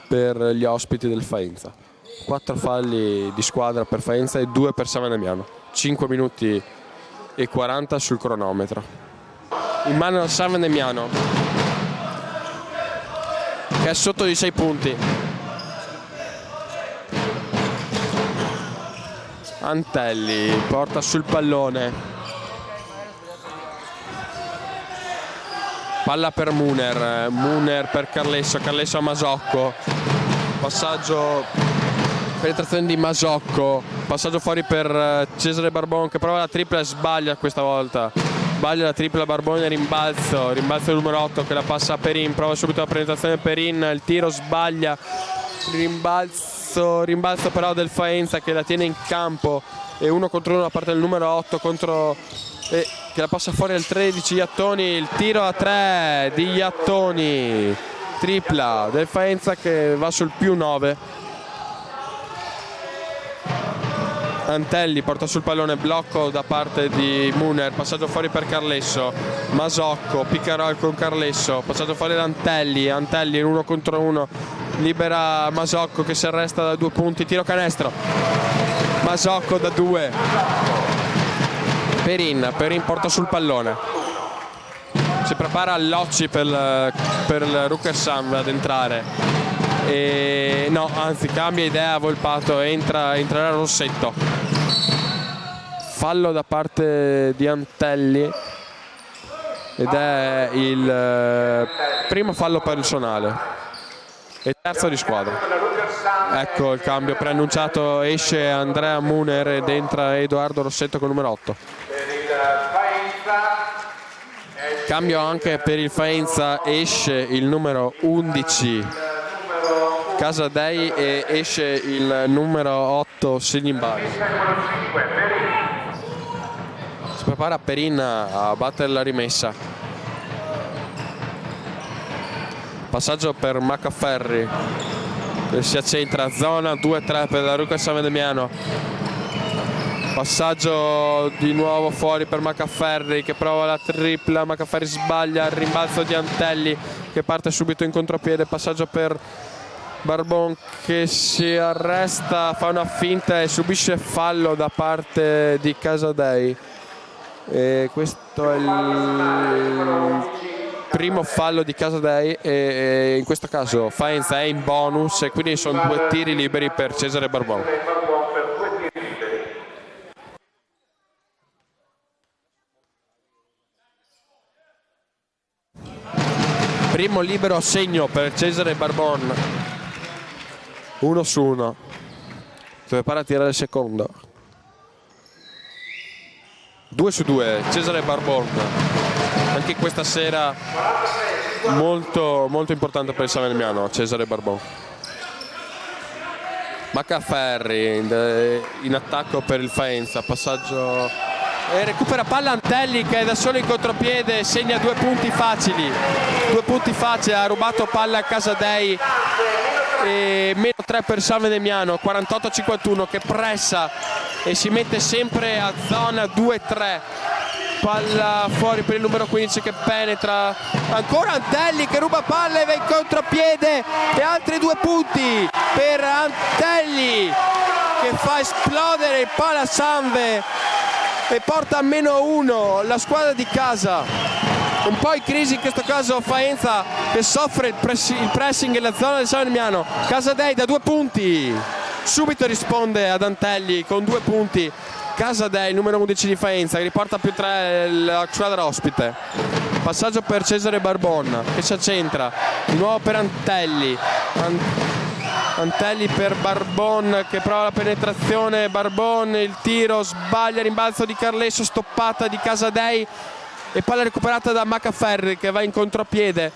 per gli ospiti del Faenza. 4 falli di squadra per Faenza e 2 per San Venemiano. 5 minuti e 40 sul cronometro. In mano a San Venemiano, che è sotto di 6 punti. Antelli porta sul pallone. Palla per Muner. Muner per Carlesso. Carlesso a Masocco. Passaggio. Penetrazione di Masocco, passaggio fuori per Cesare Barbon che prova la tripla e sbaglia questa volta. Sbaglia la tripla Barbone, rimbalzo il numero 8 che la passa a Perin, prova subito la penetrazione Perin, il tiro sbaglia, rimbalzo però del Faenza che la tiene in campo e 1 contro 1 da parte del numero 8 che la passa fuori al 13 Iattoni, il tiro a 3 di Iattoni, tripla del Faenza che va sul più 9. Antelli porta sul pallone, blocco da parte di Muner, passaggio fuori per Carlesso, Masocco, pick and roll con Carlesso, passaggio fuori da Antelli in 1 contro 1, libera Masocco che si arresta da 2 punti, tiro canestro, Masocco da 2, Perin porta sul pallone, si prepara Locci per il Ruckersham ad entrare. E no, anzi cambia idea Volpato, entrerà Rossetto. Fallo da parte di Antelli ed è il primo fallo personale e terzo di squadra. Ecco il cambio preannunciato, esce Andrea Muner ed entra Edoardo Rossetto con il numero 8. Cambio anche per il Faenza, esce il numero 11 Casadei e esce il numero 8 Silimbari. Si prepara Perin a battere la rimessa. Passaggio per Maccaferri che si accentra, zona 2-3 per la Rucca San Venemiano. Passaggio di nuovo fuori per Maccaferri che prova la tripla, Maccaferri sbaglia, il rimbalzo di Antelli che parte subito in contropiede, passaggio per Barbon che si arresta, fa una finta e subisce fallo da parte di Casadei. E questo è il primo fallo di Casadei e in questo caso Faenza è in bonus e quindi sono 2 tiri liberi per Cesare Barbon. Primo libero a segno per Cesare Barbon. 1 su 1. Si prepara a tirare il secondo. 2 su 2 Cesare Barbon. Anche questa sera molto importante per il San Venemiano Cesare Barbon. Maccaferri in attacco per il Faenza, passaggio e recupera palla Antelli che è da solo in contropiede, segna 2 punti facili. 2 punti facili, ha rubato palla a Casadei e meno 3 per San Venemiano, 48-51 che pressa e si mette sempre a zona 2-3. Palla fuori per il numero 15 che penetra, ancora Antelli che ruba palla e va in contropiede e altri 2 punti per Antelli che fa esplodere il palasanve e porta a -1 la squadra di casa. Un po' in crisi in questo caso Faenza, che soffre il pressing nella zona del San Damiano. Casadei da 2 punti, subito risponde ad Antelli con 2 punti. Casadei, numero 11 di Faenza, che riporta più 3 la squadra ospite. Passaggio per Cesare Barbon, che si accentra di nuovo per Antelli. Antelli per Barbon, che prova la penetrazione. Barbon, il tiro, sbaglia, rimbalzo di Carlesso, stoppata di Casadei e palla recuperata da Maccaferri, che va in contropiede.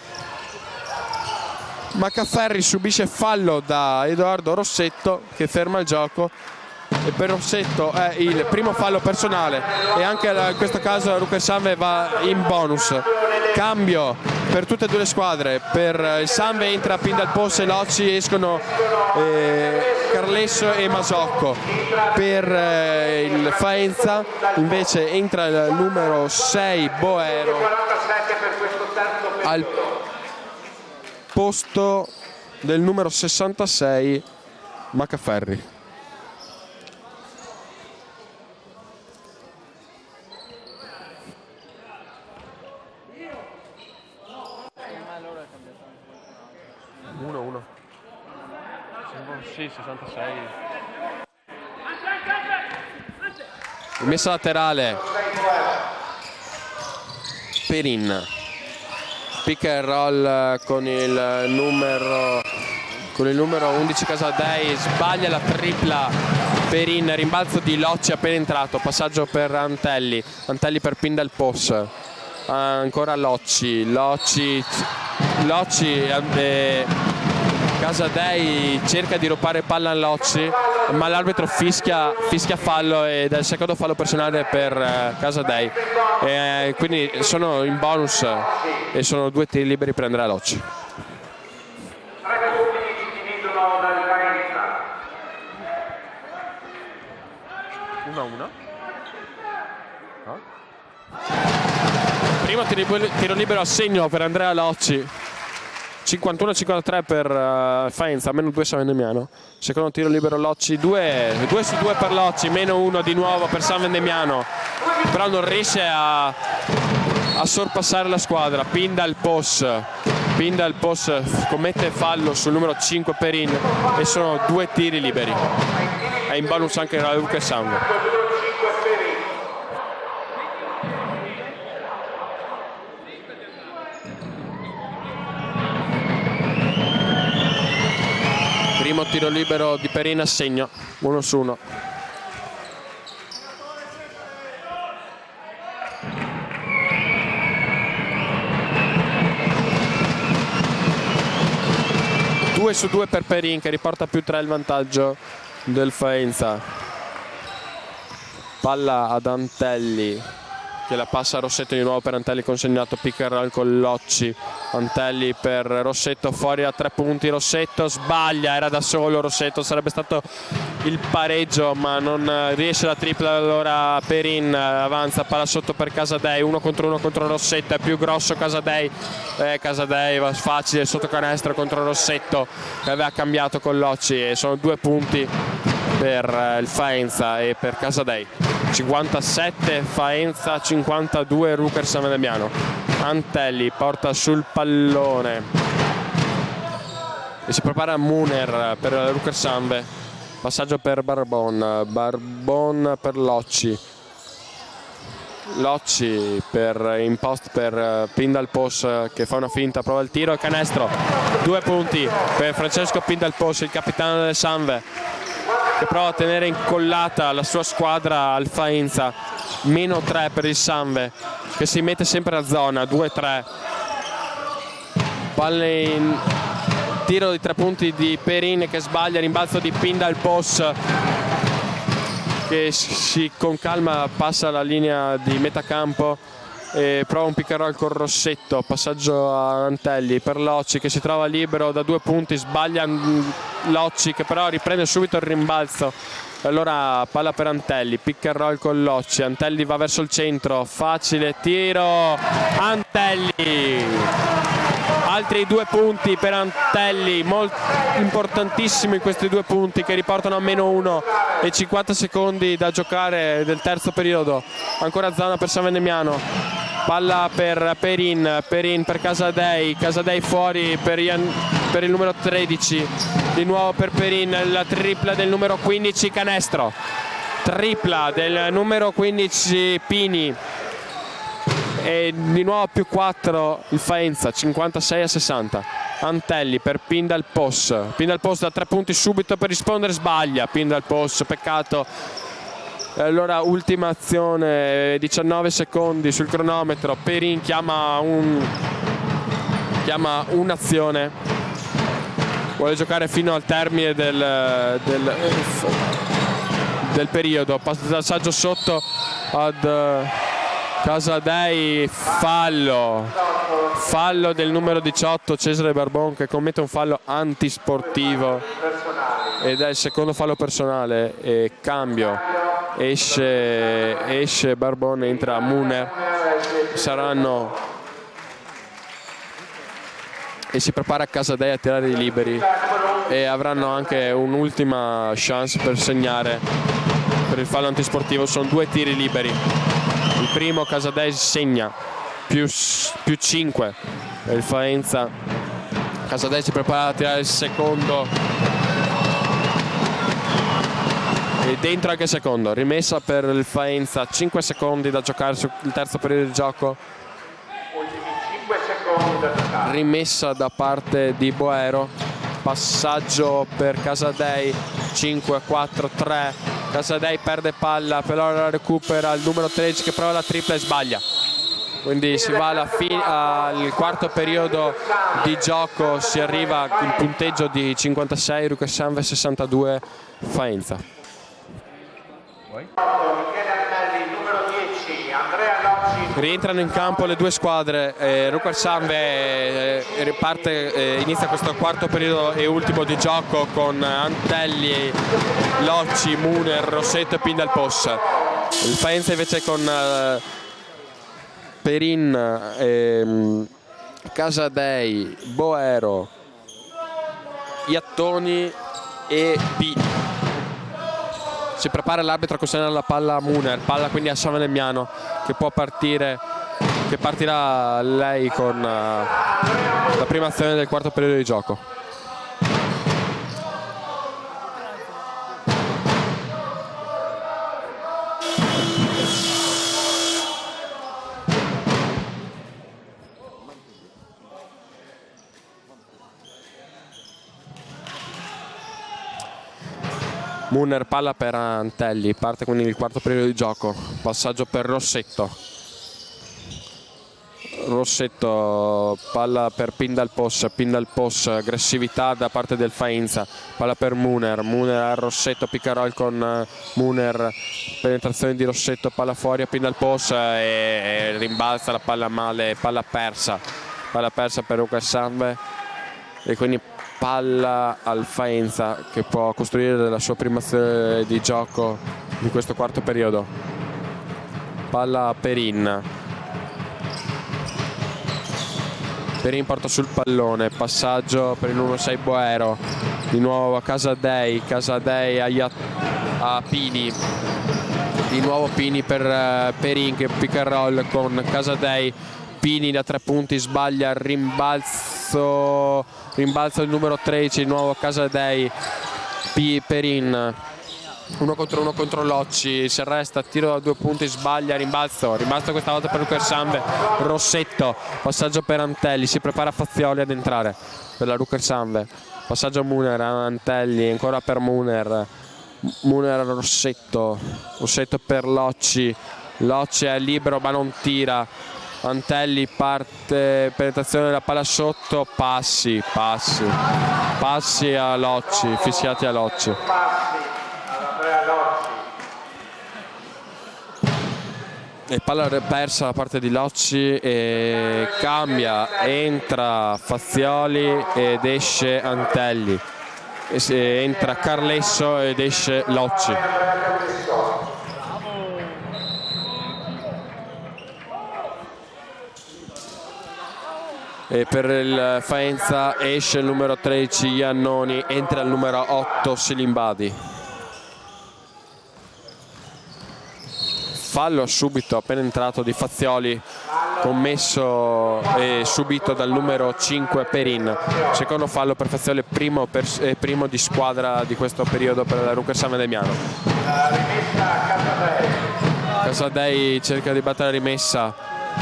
Maccaferri subisce fallo da Edoardo Rossetto, che ferma il gioco, e per Rossetto è il primo fallo personale, e anche in questo caso Rucker Sanve va in bonus. Cambio per tutte e due le squadre. Per il Sanve entra Pindalpos e Locci, escono Carlesso e Masocco. Per il Faenza invece entra il numero 6 Boero al posto del numero 66 Maccaferri. Sì, 66. Messa laterale Perin, pick and roll con il numero 11 Casadei, sbaglia la tripla Perin, rimbalzo di Locci appena entrato, passaggio per Antelli per Pindalpos, ancora Locci Casadei cerca di rubare palla a Locci, ma l'arbitro fischia fallo, ed è il secondo fallo personale per Casadei, quindi sono in bonus e sono 2 tiri liberi per Andrea Locci. 3 punti dividono dal Faenza. 1-1. Primo tiro libero a segno per Andrea Locci, 51-53 per Faenza, -2 San Vendemiano. Secondo tiro libero Locci, 2 su 2 per Locci, -1 di nuovo per San Vendemiano, però non riesce a sorpassare la squadra. Pindalpos commette fallo sul numero 5 Perin e sono 2 tiri liberi. È in bonus anche la Luca Sangue. Primo tiro libero di Perin a segno, 1 su 1. Due su 2 per Perin, che riporta più 3 il vantaggio del Faenza. Palla ad Antelli, che la passa a Rossetto di nuovo per Antelli, consegnato pick and roll con Locci. Antelli per Rossetto, fuori a 3 punti. Rossetto sbaglia, era da solo Rossetto, sarebbe stato il pareggio, ma non riesce la tripla. Allora Perin avanza, palla sotto per Casadei, 1 contro 1 contro Rossetto, è più grosso Casadei. Casadei va facile sotto canestro contro Rossetto, che aveva cambiato con Locci, e sono 2 punti per il Faenza e per Casadei. 57 Faenza, 52 Rucker San Vendemiano. Antelli porta sul pallone e si prepara Muner per Rucker Sanve. Passaggio per Barbon per Locci per impost per Pindalpos, che fa una finta, prova il tiro e canestro. 2 punti per Francesco Pindalpos, il capitano del Sanve, che prova a tenere incollata la sua squadra al Faenza. -3 per il Sanve, che si mette sempre a zona, 2-3. Palle in tiro di 3 punti di Perin, che sbaglia, rimbalzo di Pindalpos, che con calma passa la linea di metacampo e prova un pick and roll con Rossetto. Passaggio a Antelli per Locci, che si trova libero da 2 punti, sbaglia Locci, che però riprende subito il rimbalzo. Allora palla per Antelli, pick and roll con Locci. Antelli va verso il centro, facile tiro, Antelli. Altri 2 punti per Antelli, molto importantissimi questi 2 punti, che riportano a -1 e 50 secondi da giocare del terzo periodo. Ancora zona per San Venemiano, palla per Perin per Casadei fuori per il numero 13, di nuovo per Perin, la tripla del numero 15, canestro, tripla del numero 15 Pini, e di nuovo più 4 il Faenza, 56-60. Antelli per Pindalpos da 3 punti subito per rispondere, sbaglia Pindalpos, peccato. Allora ultima azione, 19 secondi sul cronometro, Perin chiama un'azione, vuole giocare fino al termine del periodo, passaggio sotto ad Casadei, fallo del numero 18 Cesare Barbon, che commette un fallo antisportivo ed è il secondo fallo personale, e cambio, esce Barbon, entra Muner, e si prepara Casadei a tirare i liberi, e avranno anche un'ultima chance per segnare per il fallo antisportivo. Sono 2 tiri liberi, il primo Casadei segna, più 5 per il Faenza. Casadei si prepara a tirare il secondo, e dentro anche il secondo, rimessa per il Faenza, 5 secondi da giocare sul terzo periodo di gioco, rimessa da parte di Boero, passaggio per Casadei, 5-4-3, Casadei perde palla, però la recupera il numero 13 che prova la tripla e sbaglia. Quindi si va al quarto periodo di gioco, si arriva al punteggio di 56 Rucassanve, 62 Faenza. Rientrano in campo le due squadre, Rucassanve inizia questo quarto periodo e ultimo di gioco con Antelli, Locci, Muner, Rossetto e Pindalpos. Il Faenza invece con Perin, Casadei, Boero, Iattoni e P. Si prepara l'arbitro a consegnare la palla a Muner, palla quindi a San Venemiano, che partirà lei con la prima azione del quarto periodo di gioco. Muner, palla per Antelli, parte quindi il quarto periodo di gioco, passaggio per Rossetto, palla per Pindalpos, aggressività da parte del Faenza, palla per Muner a Rossetto, pick and roll con Muner, penetrazione di Rossetto, palla fuori a Pindalpos e rimbalza la palla male, palla persa per Rucassanve, e quindi palla al Faenza, che può costruire la sua prima azione di gioco di questo quarto periodo. Palla a Perin porta sul pallone, passaggio per il numero 6 Boero, di nuovo a Casadei a Pini, di nuovo Pini per Perin, che pick and roll con Casadei, Pini da 3 punti sbaglia, rimbalzo il numero 13, di nuovo Casadei, Perin, 1 contro Locci, si arresta, tiro da 2 punti, sbaglia, rimbalzo questa volta per Rucassanve, Rossetto, passaggio per Antelli, si prepara Fazioli ad entrare per la Rucassanve, passaggio a Muner, Antelli, ancora per Muner a Rossetto per Locci è libero ma non tira, Antelli parte, penetrazione della palla sotto, passi a Locci, fischiati a Locci. E palla persa da parte di Locci, e cambia, entra Fazioli ed esce Antelli, entra Carlesso ed esce Locci. E per il Faenza esce il numero 13 Iannoni, entra il numero 8 Silimbadi. fallo subito appena entrato di Fazioli, commesso e subito dal numero 5 Perin. Secondo fallo per Fazioli, primo di squadra di questo periodo per la Rucker San Vendemiano. Casadei cerca di battere la rimessa,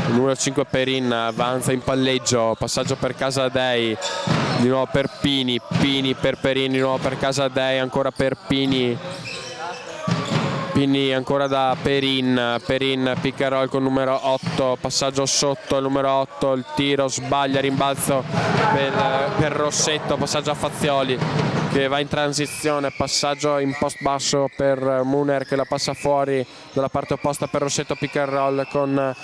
il numero 5 Perin avanza in palleggio, passaggio per Casadei, di nuovo per Pini per Perin, di nuovo per Casadei, ancora per Pini ancora da Perin pick and roll con numero 8, passaggio sotto il numero 8, il tiro sbaglia, rimbalzo per Rossetto, passaggio a Fazioli che va in transizione, passaggio in post basso per Muner che la passa fuori dalla parte opposta per Rossetto, pick and roll con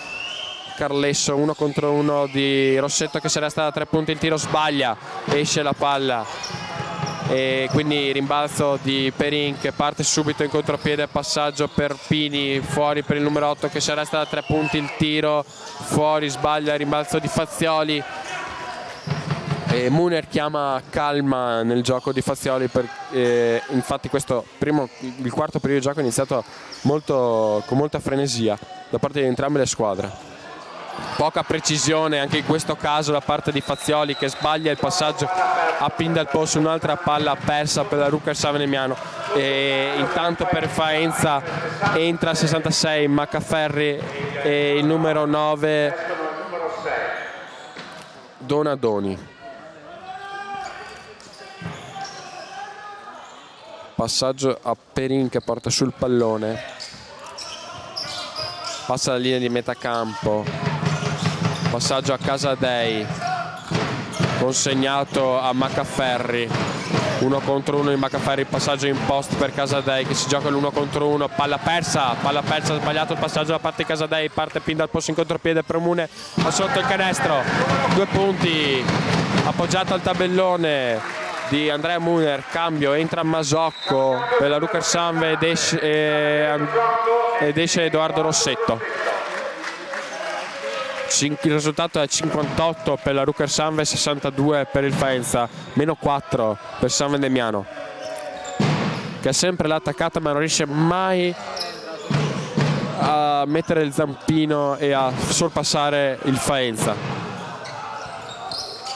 Carlesso, 1 contro 1 di Rossetto che si resta da 3 punti, il tiro sbaglia, esce la palla e quindi rimbalzo di Perin che parte subito in contropiede, passaggio per Pini, fuori per il numero 8 che si resta da 3 punti, il tiro fuori, sbaglia, rimbalzo di Fazioli e Muner chiama calma nel gioco di Fazioli infatti il quarto periodo di gioco è iniziato con molta frenesia da parte di entrambe le squadre. Poca precisione anche in questo caso da parte di Fazioli che sbaglia il passaggio a pin dal post, un'altra palla persa per la Rucker San Vendemiano e intanto per Faenza entra a 66 Maccaferri e il numero 9 Donadoni. Passaggio a Perin che porta sul pallone, passa la linea di metà campo, passaggio a Casadei, consegnato a Maccaferri, 1 contro 1 di Maccaferri, passaggio in post per Casadei che si gioca l'1 contro 1, palla persa, sbagliato il passaggio da parte di Casadei, parte pin dal posto in contropiede per Mune, ma sotto il canestro, 2 punti, appoggiato al tabellone di Andrea Muner, cambio, entra Masocco per la Rucker Sanve ed esce Edoardo Rossetto. Il risultato è 58 per la Rucker Sanve, 62 per il Faenza, meno 4 per San Vendemiano che è sempre l'attaccata ma non riesce mai a mettere il zampino e a sorpassare il Faenza.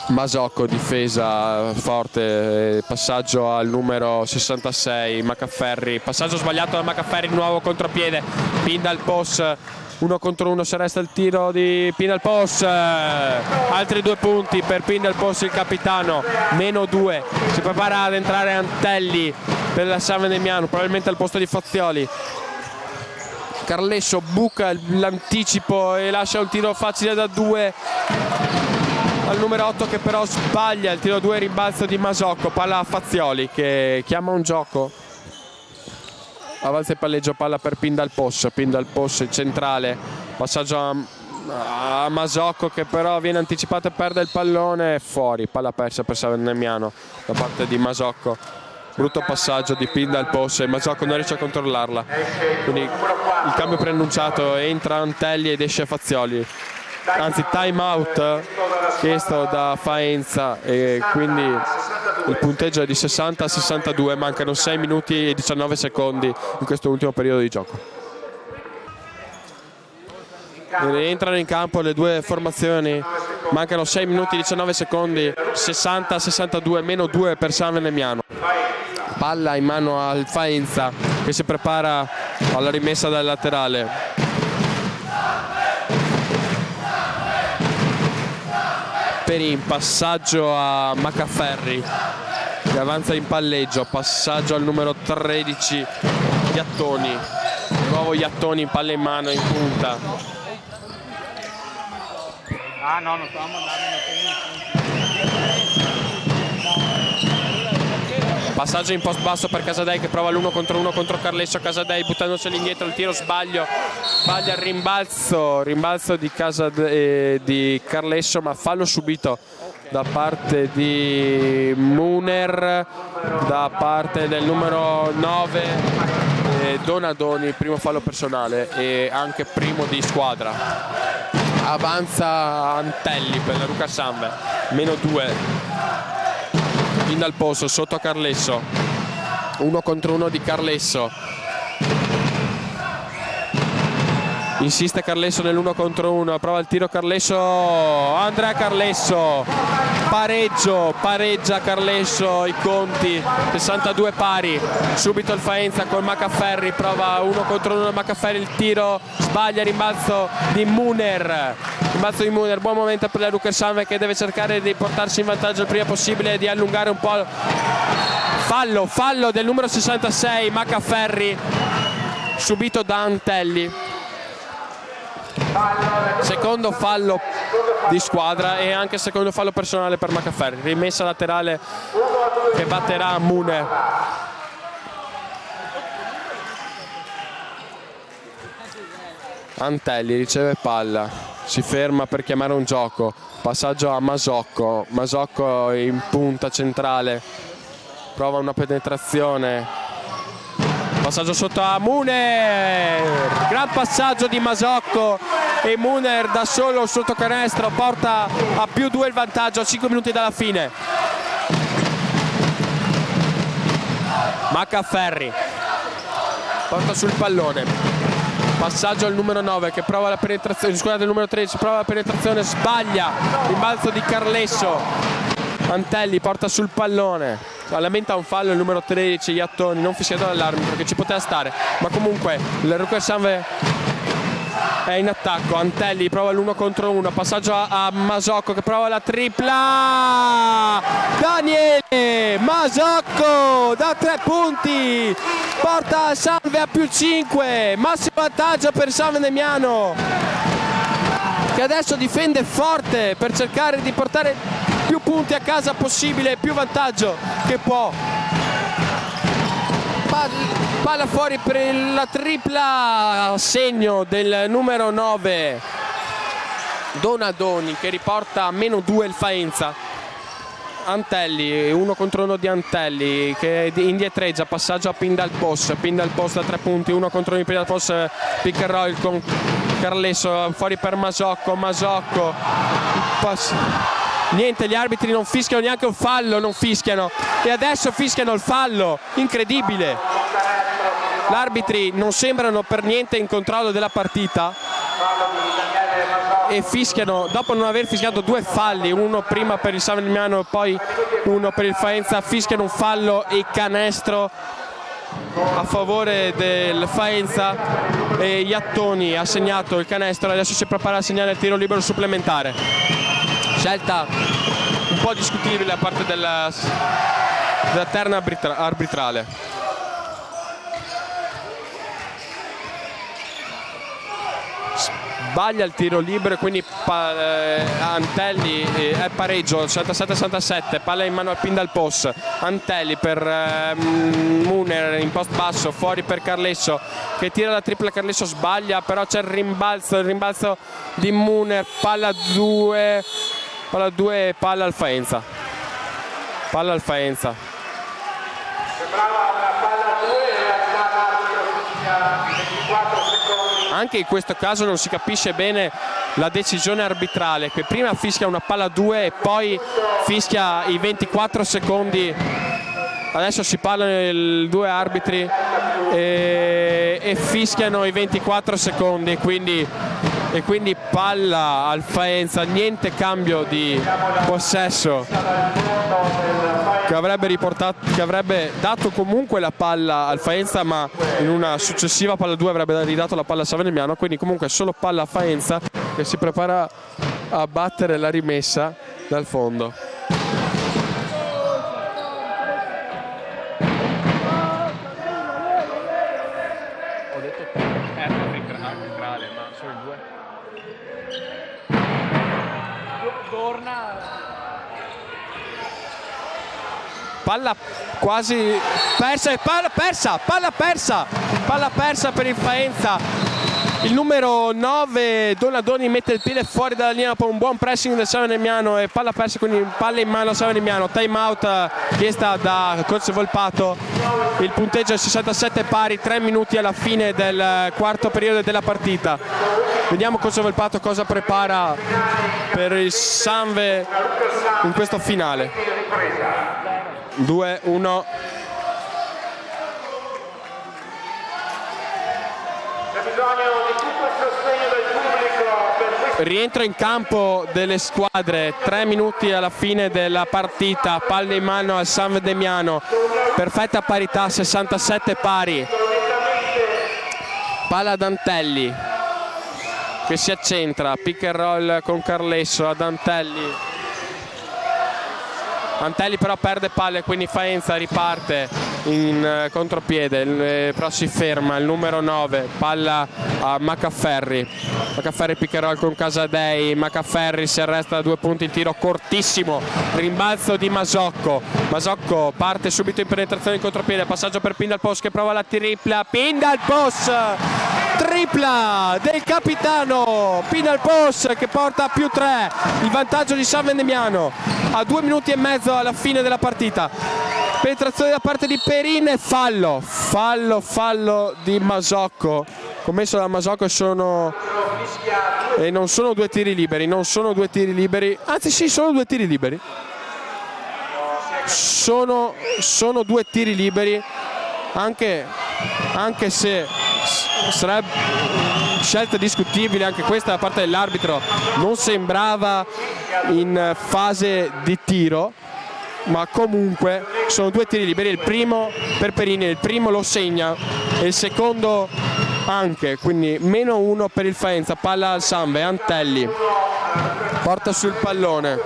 Masocco, difesa forte, passaggio al numero 66 Maccaferri, passaggio sbagliato da Maccaferri, nuovo contropiede, pin dal post, 1 contro 1, se resta il tiro di pin dal post, altri 2 punti per pin dal post il capitano, meno 2, si prepara ad entrare Antelli per la San Vendemiano, probabilmente al posto di Fazioli. Carlesso buca l'anticipo e lascia un tiro facile da 2 al numero 8 che però sbaglia il tiro 2, rimbalzo di Masocco, palla a Fazioli che chiama un gioco, avanza il palleggio, palla per pin dal post il centrale, passaggio a Masocco che però viene anticipato e perde il pallone, fuori, palla persa per San Vendemiano da parte di Masocco, brutto passaggio di pin dal post e Masocco non riesce a controllarla, quindi il cambio preannunciato, entra Antelli ed esce Fazioli, anzi time out chiesto da Faenza e quindi il punteggio è di 60-62, mancano 6 minuti e 19 secondi in questo ultimo periodo di gioco. Entrano in campo le due formazioni, mancano 6 minuti e 19 secondi, 60-62, meno 2 per San Vendemiano. Palla in mano al Faenza che si prepara alla rimessa dal laterale. Perin, passaggio a Maccaferri che avanza in palleggio, passaggio al numero 13 Iattoni, nuovo Iattoni, palla in mano in punta. Non stavamo andando. Passaggio in post basso per Casadei che prova l'1 contro 1 contro Carlesso, Casadei buttandosi indietro, il tiro sbaglia il rimbalzo di Carlesso, ma fallo subito da parte di Muner, da parte del numero 9 Donadoni, primo fallo personale e anche primo di squadra. Avanza Antelli per la Rucker Sanve, meno 2. In dal posto sotto a Carlesso, 1 contro 1 di Carlesso, insiste Carlesso nell'1 contro 1, prova il tiro Carlesso, Andrea Carlesso, pareggia Carlesso i conti, 62 pari, subito il Faenza con Maccaferri, prova 1 contro 1 Maccaferri, il tiro sbaglia, rimbalzo di Muner, buon momento per la Rucker-Sanve che deve cercare di portarsi in vantaggio il prima possibile, di allungare un po'. Fallo del numero 66 Maccaferri, subito da Antelli. Secondo fallo di squadra e anche secondo fallo personale per Maccaferri, rimessa laterale che batterà Muner. Antelli riceve palla, si ferma per chiamare un gioco, passaggio a Masocco in punta centrale, prova una penetrazione, passaggio sotto a Muner, gran passaggio di Masocco e Muner da solo sotto canestro porta a +2 il vantaggio a 5 minuti dalla fine. Maccaferri porta sul pallone, passaggio al numero 9 che prova la penetrazione, scusa, del numero 13 prova la penetrazione, sbaglia, rimbalzo di Carlesso, Antelli porta sul pallone, lamenta un fallo il numero 13 Iattoni, non fischiato dall'arbitro, che ci poteva stare, ma comunque il Rucker-Sanve è in attacco. Antelli prova l'1 contro 1, passaggio a Masocco che prova la tripla, Daniele Masocco da 3 punti porta Sanve a +5, massimo vantaggio per San Venemiano che adesso difende forte per cercare di portare più punti a casa possibile, più vantaggio che può. Palla fuori per la tripla, segno del numero 9 Donadoni che riporta a -2 il Faenza. Antelli, 1 contro 1 di Antelli che indietreggia, passaggio a Pindal Post da 3 punti, 1 contro 1 di Pindal Post, pick and roll con Carlesso, fuori per Masocco, niente, gli arbitri non fischiano neanche un fallo, non fischiano, e adesso fischiano il fallo, incredibile. Gli arbitri non sembrano per niente in controllo della partita e fischiano, dopo non aver fischiato 2 falli, uno prima per il San Venemiano e poi uno per il Faenza, fischiano un fallo e canestro a favore del Faenza e Iattoni ha segnato il canestro, adesso si prepara a segnare il tiro libero supplementare. Scelta un po' discutibile da parte della terna arbitrale. Sbaglia il tiro libero e quindi Antelli è pareggio, 77-67, palla in mano al Pindal Post. Antelli per Muner in post basso, fuori per Carlesso che tira la tripla, Carlesso sbaglia, però c'è il rimbalzo di Muner, palla 2, palla al Faenza. Sembrava una palla 2 e la 24 secondi. Anche in questo caso non si capisce bene la decisione arbitrale, che prima fischia una palla 2 e poi fischia i 24 secondi. Adesso si parlano i 2 arbitri e fischiano i 24 secondi e quindi palla al Faenza, niente cambio di possesso, che avrebbe dato comunque la palla al Faenza, ma in una successiva palla 2 avrebbe ridato la palla a San Venemiano, quindi comunque solo palla a Faenza che si prepara a battere la rimessa dal fondo. Ho detto arbitrale, ma sono i 2. Torna. Palla quasi persa, palla persa per il Faenza. Il numero 9 Donadoni mette il piede fuori dalla linea per un buon pressing del San Venemiano e palla persa, quindi palla in mano a San Venemiano. Time out chiesta da coach Volpato. Il punteggio è 67 pari, 3 minuti alla fine del quarto periodo della partita. Vediamo coach Volpato cosa prepara per il Sanve in questo finale. 2-1. C'è bisogno di tutto il Rientro in campo delle squadre, 3 minuti alla fine della partita, palla in mano al San Vendemiano, perfetta parità, 67 pari. Palla ad Antelli che si accentra, pick and roll con Carlesso, ad Antelli. Antelli però perde palle, quindi Faenza riparte in contropiede, però si ferma il numero 9, palla a Maccaferri. Maccaferri pick and roll con Casadei, Maccaferri si arresta a 2 punti, il tiro cortissimo, rimbalzo di Masocco. Masocco parte subito in penetrazione in contropiede, passaggio per Pindalpos che prova la tripla, Pindalpos! Tripla del capitano Pindalpos che porta a +3 il vantaggio di San Vendemiano a 2 minuti e mezzo alla fine della partita. Penetrazione da parte di Perin e fallo di Masocco commesso da Masocco e non sono 2 tiri liberi, anzi sì, sono 2 tiri liberi, sono 2 tiri liberi, anche se sarebbe scelta discutibile anche questa da parte dell'arbitro, non sembrava in fase di tiro, ma comunque sono 2 tiri liberi, il primo per Perini, il primo lo segna e il secondo anche, quindi -1 per il Faenza. Palla al Sanve, Antelli porta sul pallone,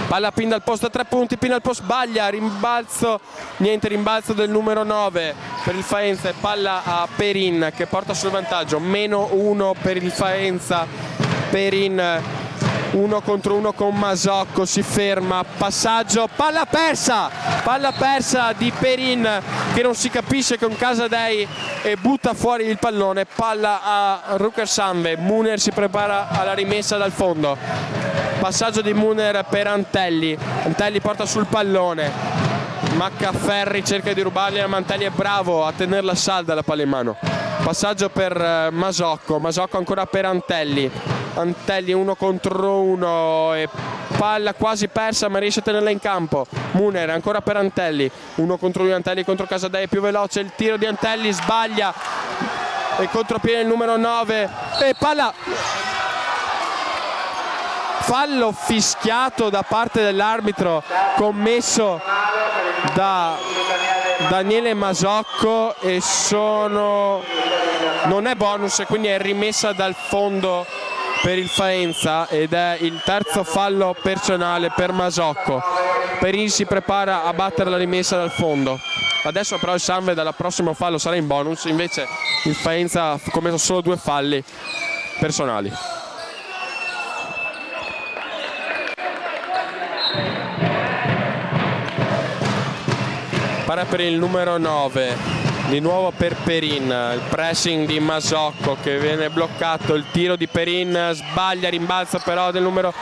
palla Pindalpos a 3 punti, Pindalpos sbaglia, rimbalzo del numero 9 per il Faenza e palla a Perin che porta sul vantaggio, -1 per il Faenza. Perin 1 contro 1 con Masocco, si ferma, passaggio, palla persa di Perin che non si capisce con Casadei e butta fuori il pallone, palla a Rucker Sanve. Muner si prepara alla rimessa dal fondo, passaggio di Muner per Antelli, Antelli porta sul pallone, Maccaferri cerca di rubarli, ma Antelli è bravo a tenerla salda la palla in mano, passaggio per Masocco, Masocco ancora per Antelli, Antelli 1 contro 1 e palla quasi persa ma riesce a tenerla in campo. Muner ancora per Antelli, 1 contro 2, Antelli contro Casadei, più veloce il tiro di Antelli, sbaglia e contropiede il numero 9 e palla, fallo fischiato da parte dell'arbitro commesso da Daniele Masocco e non è bonus, quindi è rimessa dal fondo per il Faenza ed è il terzo fallo personale per Masocco. Perin si prepara a battere la rimessa dal fondo, adesso però il Sanve dal prossimo fallo sarà in bonus, invece il Faenza ha commesso solo 2 falli personali. Para per il numero 9, di nuovo per Perin, il pressing di Masocco che viene bloccato, il tiro di Perin sbaglia, rimbalzo però del numero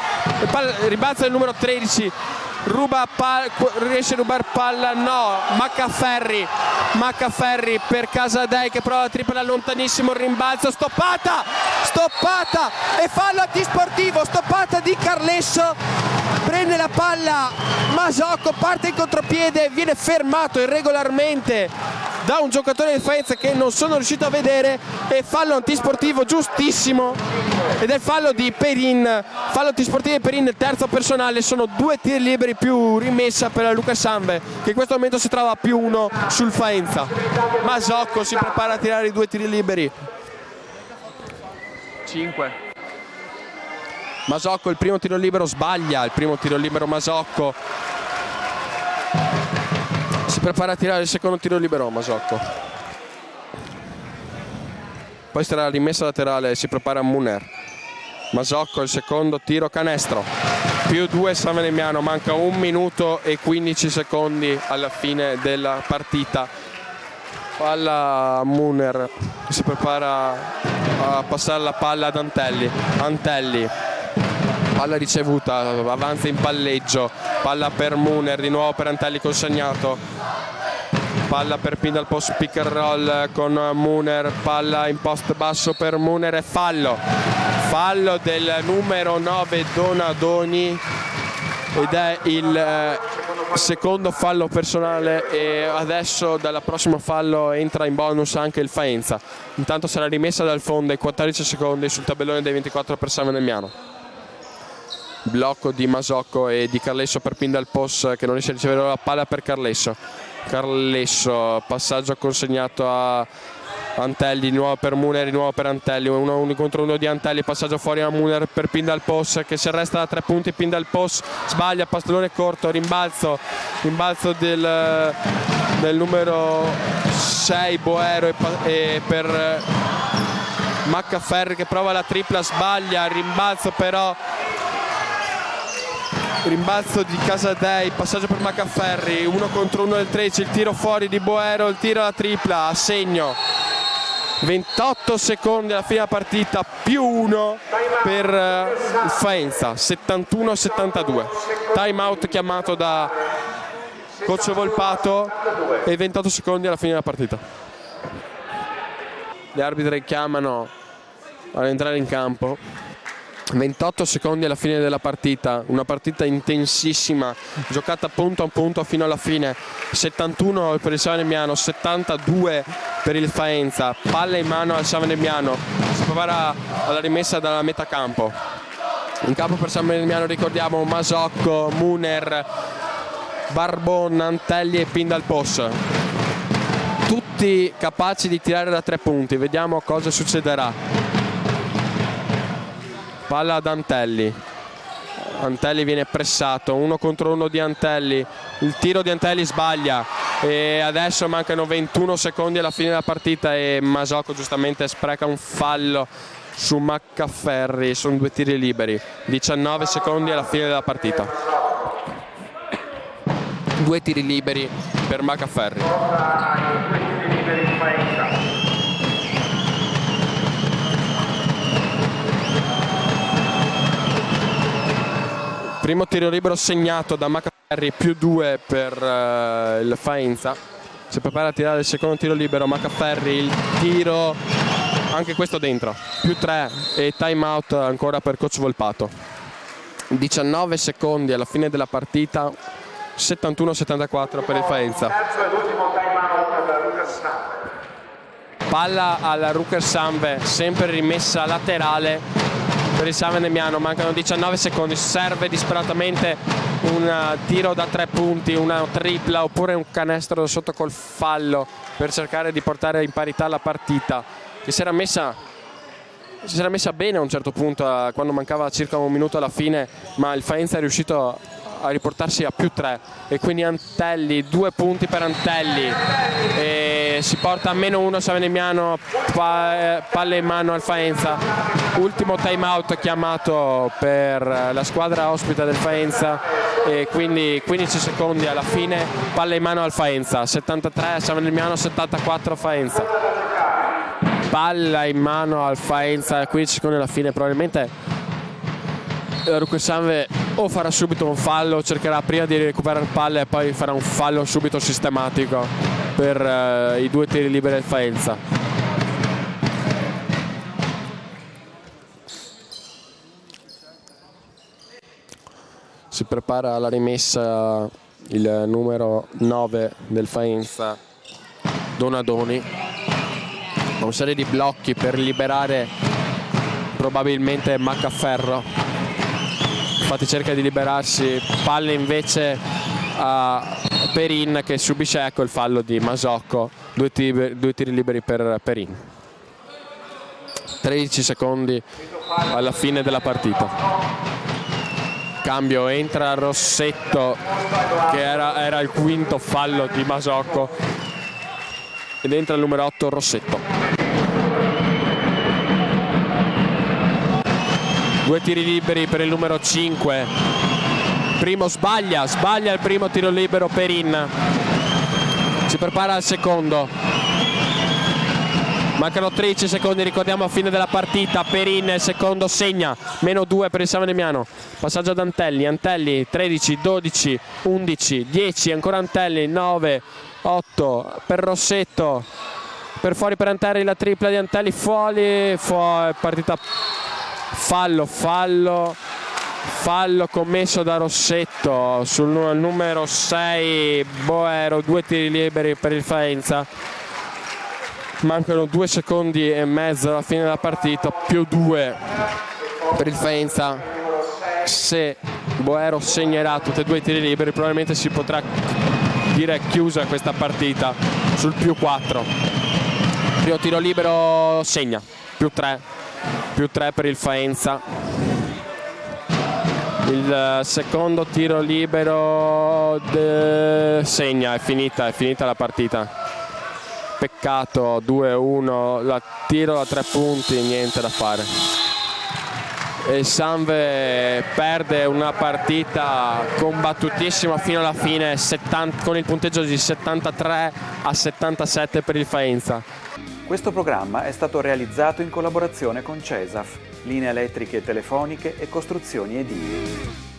13, riesce a rubare palla, no, Maccaferri per Casadei che prova la tripla lontanissimo, il rimbalzo, stoppata e fallo antisportivo, stoppata di Carlesso, prende la palla Masocco, parte in contropiede, viene fermato irregolarmente da un giocatore del Faenza che non sono riuscito a vedere e fallo antisportivo giustissimo ed è il fallo di Perin, fallo antisportivo di Perin, il terzo personale, sono 2 tiri liberi più rimessa per la Luca Sanve che in questo momento si trova a +1 sul Faenza. Masocco si prepara a tirare i 2 tiri liberi, 5. Masocco il primo tiro libero sbaglia, il primo tiro libero Masocco, si prepara a tirare il secondo tiro libero Masocco, poi sarà la rimessa laterale, si prepara Muner. Masocco il secondo tiro canestro, +2 San Vendemiano, manca 1 minuto e 15 secondi alla fine della partita. Palla Muner, si prepara a passare la palla ad Antelli, palla ricevuta, avanza in palleggio, palla per Muner, di nuovo per Antelli consegnato, palla per Pindalpos, pick and roll con Muner, palla in post basso per Muner e fallo del numero 9 Donadoni ed è il secondo fallo personale e adesso dal prossimo fallo entra in bonus anche il Faenza. Intanto sarà rimessa dal fondo ai 14 secondi sul tabellone dei 24 per San Emiliano. Blocco di Masocco e di Carlesso per pin dal post che non riesce a ricevere la palla per Carlesso. Passaggio consegnato a Antelli, di nuovo per Muner, di nuovo per Antelli, uno contro uno di Antelli, passaggio fuori a Muner per pin dal post che si arresta da 3 punti, pin dal post, sbaglia, pallone corto, rimbalzo del numero 6 Boero e per Maccaferri che prova la tripla, sbaglia, rimbalzo di Casadei, passaggio per Maccaferri, 1 contro 1 del 13, il tiro fuori di Boero, il tiro alla tripla, a segno. 28 secondi alla fine della partita, più 1 per il Faenza, 71-72. Time out chiamato da coach Volpato e 28 secondi alla fine della partita. Gli arbitri chiamano ad entrare in campo. 28 secondi alla fine della partita, una partita intensissima, giocata punto a punto fino alla fine. 71 per il San Emiliano, 72 per il Faenza. Palla in mano al San Emiliano, si prepara alla rimessa dalla metà campo. In campo per San Emiliano ricordiamo Masocco, Muner, Barbon, Antelli e pin dal post. Tutti capaci di tirare da 3 punti, vediamo cosa succederà. Palla ad Antelli viene pressato, 1 contro 1 di Antelli, il tiro di Antelli sbaglia e adesso mancano 21 secondi alla fine della partita e Masocco giustamente spreca un fallo su Maccaferri, sono 2 tiri liberi, 19 secondi alla fine della partita, 2 tiri liberi per Maccaferri. Primo tiro libero segnato da Maccaferri, più 2 per il Faenza. Si prepara a tirare il secondo tiro libero, Maccaferri, il tiro, anche questo dentro, più 3 e time out ancora per coach Volpato. 19 secondi alla fine della partita, 71-74 per il Faenza. Palla alla Rucker Samve, sempre rimessa laterale per il San Emiliano, mancano 19 secondi, serve disperatamente un tiro da 3 punti, una tripla oppure un canestro da sotto col fallo per cercare di portare in parità la partita, che si era messa bene a un certo punto quando mancava circa 1 minuto alla fine, ma il Faenza è riuscito a riportarsi a più 3 e quindi Antelli, 2 punti per Antelli e si porta a meno 1 San Emiliano, palle in mano al Faenza. Ultimo time out chiamato per la squadra ospite del Faenza e quindi 15 secondi alla fine, palle in mano al Faenza, 73 San Emiliano, 74 Faenza. Palla in mano al Faenza, 15 secondi alla fine, probabilmente Rucchesanve o farà subito un fallo, cercherà prima di recuperare palle e poi farà un fallo subito sistematico per i 2 tiri liberi del Faenza. Si prepara alla rimessa il numero 9 del Faenza, Donadoni, una serie di blocchi per liberare probabilmente Maccaferro. Infatti cerca di liberarsi, palle invece a Perin che subisce, ecco il fallo di Masocco, 2 tiri liberi per Perin. 13 secondi alla fine della partita. Cambio, entra Rossetto che era il quinto fallo di Masocco ed entra il numero 8 Rossetto. 2 tiri liberi per il numero 5. Primo sbaglia il primo tiro libero Perin. Si prepara al secondo. Mancano 13 secondi, ricordiamo a fine della partita. Perin il secondo segna, meno 2 per il San Emiliano. Passaggio ad Antelli, 13, 12, 11, 10, ancora Antelli, 9, 8 per Rossetto. Per fuori per Antelli, la tripla di Antelli, fuori partita. Fallo fallo commesso da Rossetto sul numero 6 Boero, 2 tiri liberi per il Faenza. Mancano 2 secondi e mezzo alla fine della partita, più 2 per il Faenza. Se Boero segnerà tutti e 2 i tiri liberi, probabilmente si potrà dire chiusa questa partita sul più 4. Primo tiro libero segna, più 3 per il Faenza. Il secondo tiro libero segna, è finita la partita. Peccato, 2-1, tiro da 3 punti, niente da fare. E il Sanve perde una partita combattutissima fino alla fine, con il punteggio di 73-77 per il Faenza. Questo programma è stato realizzato in collaborazione con CESAF, linee elettriche e telefoniche e costruzioni edili.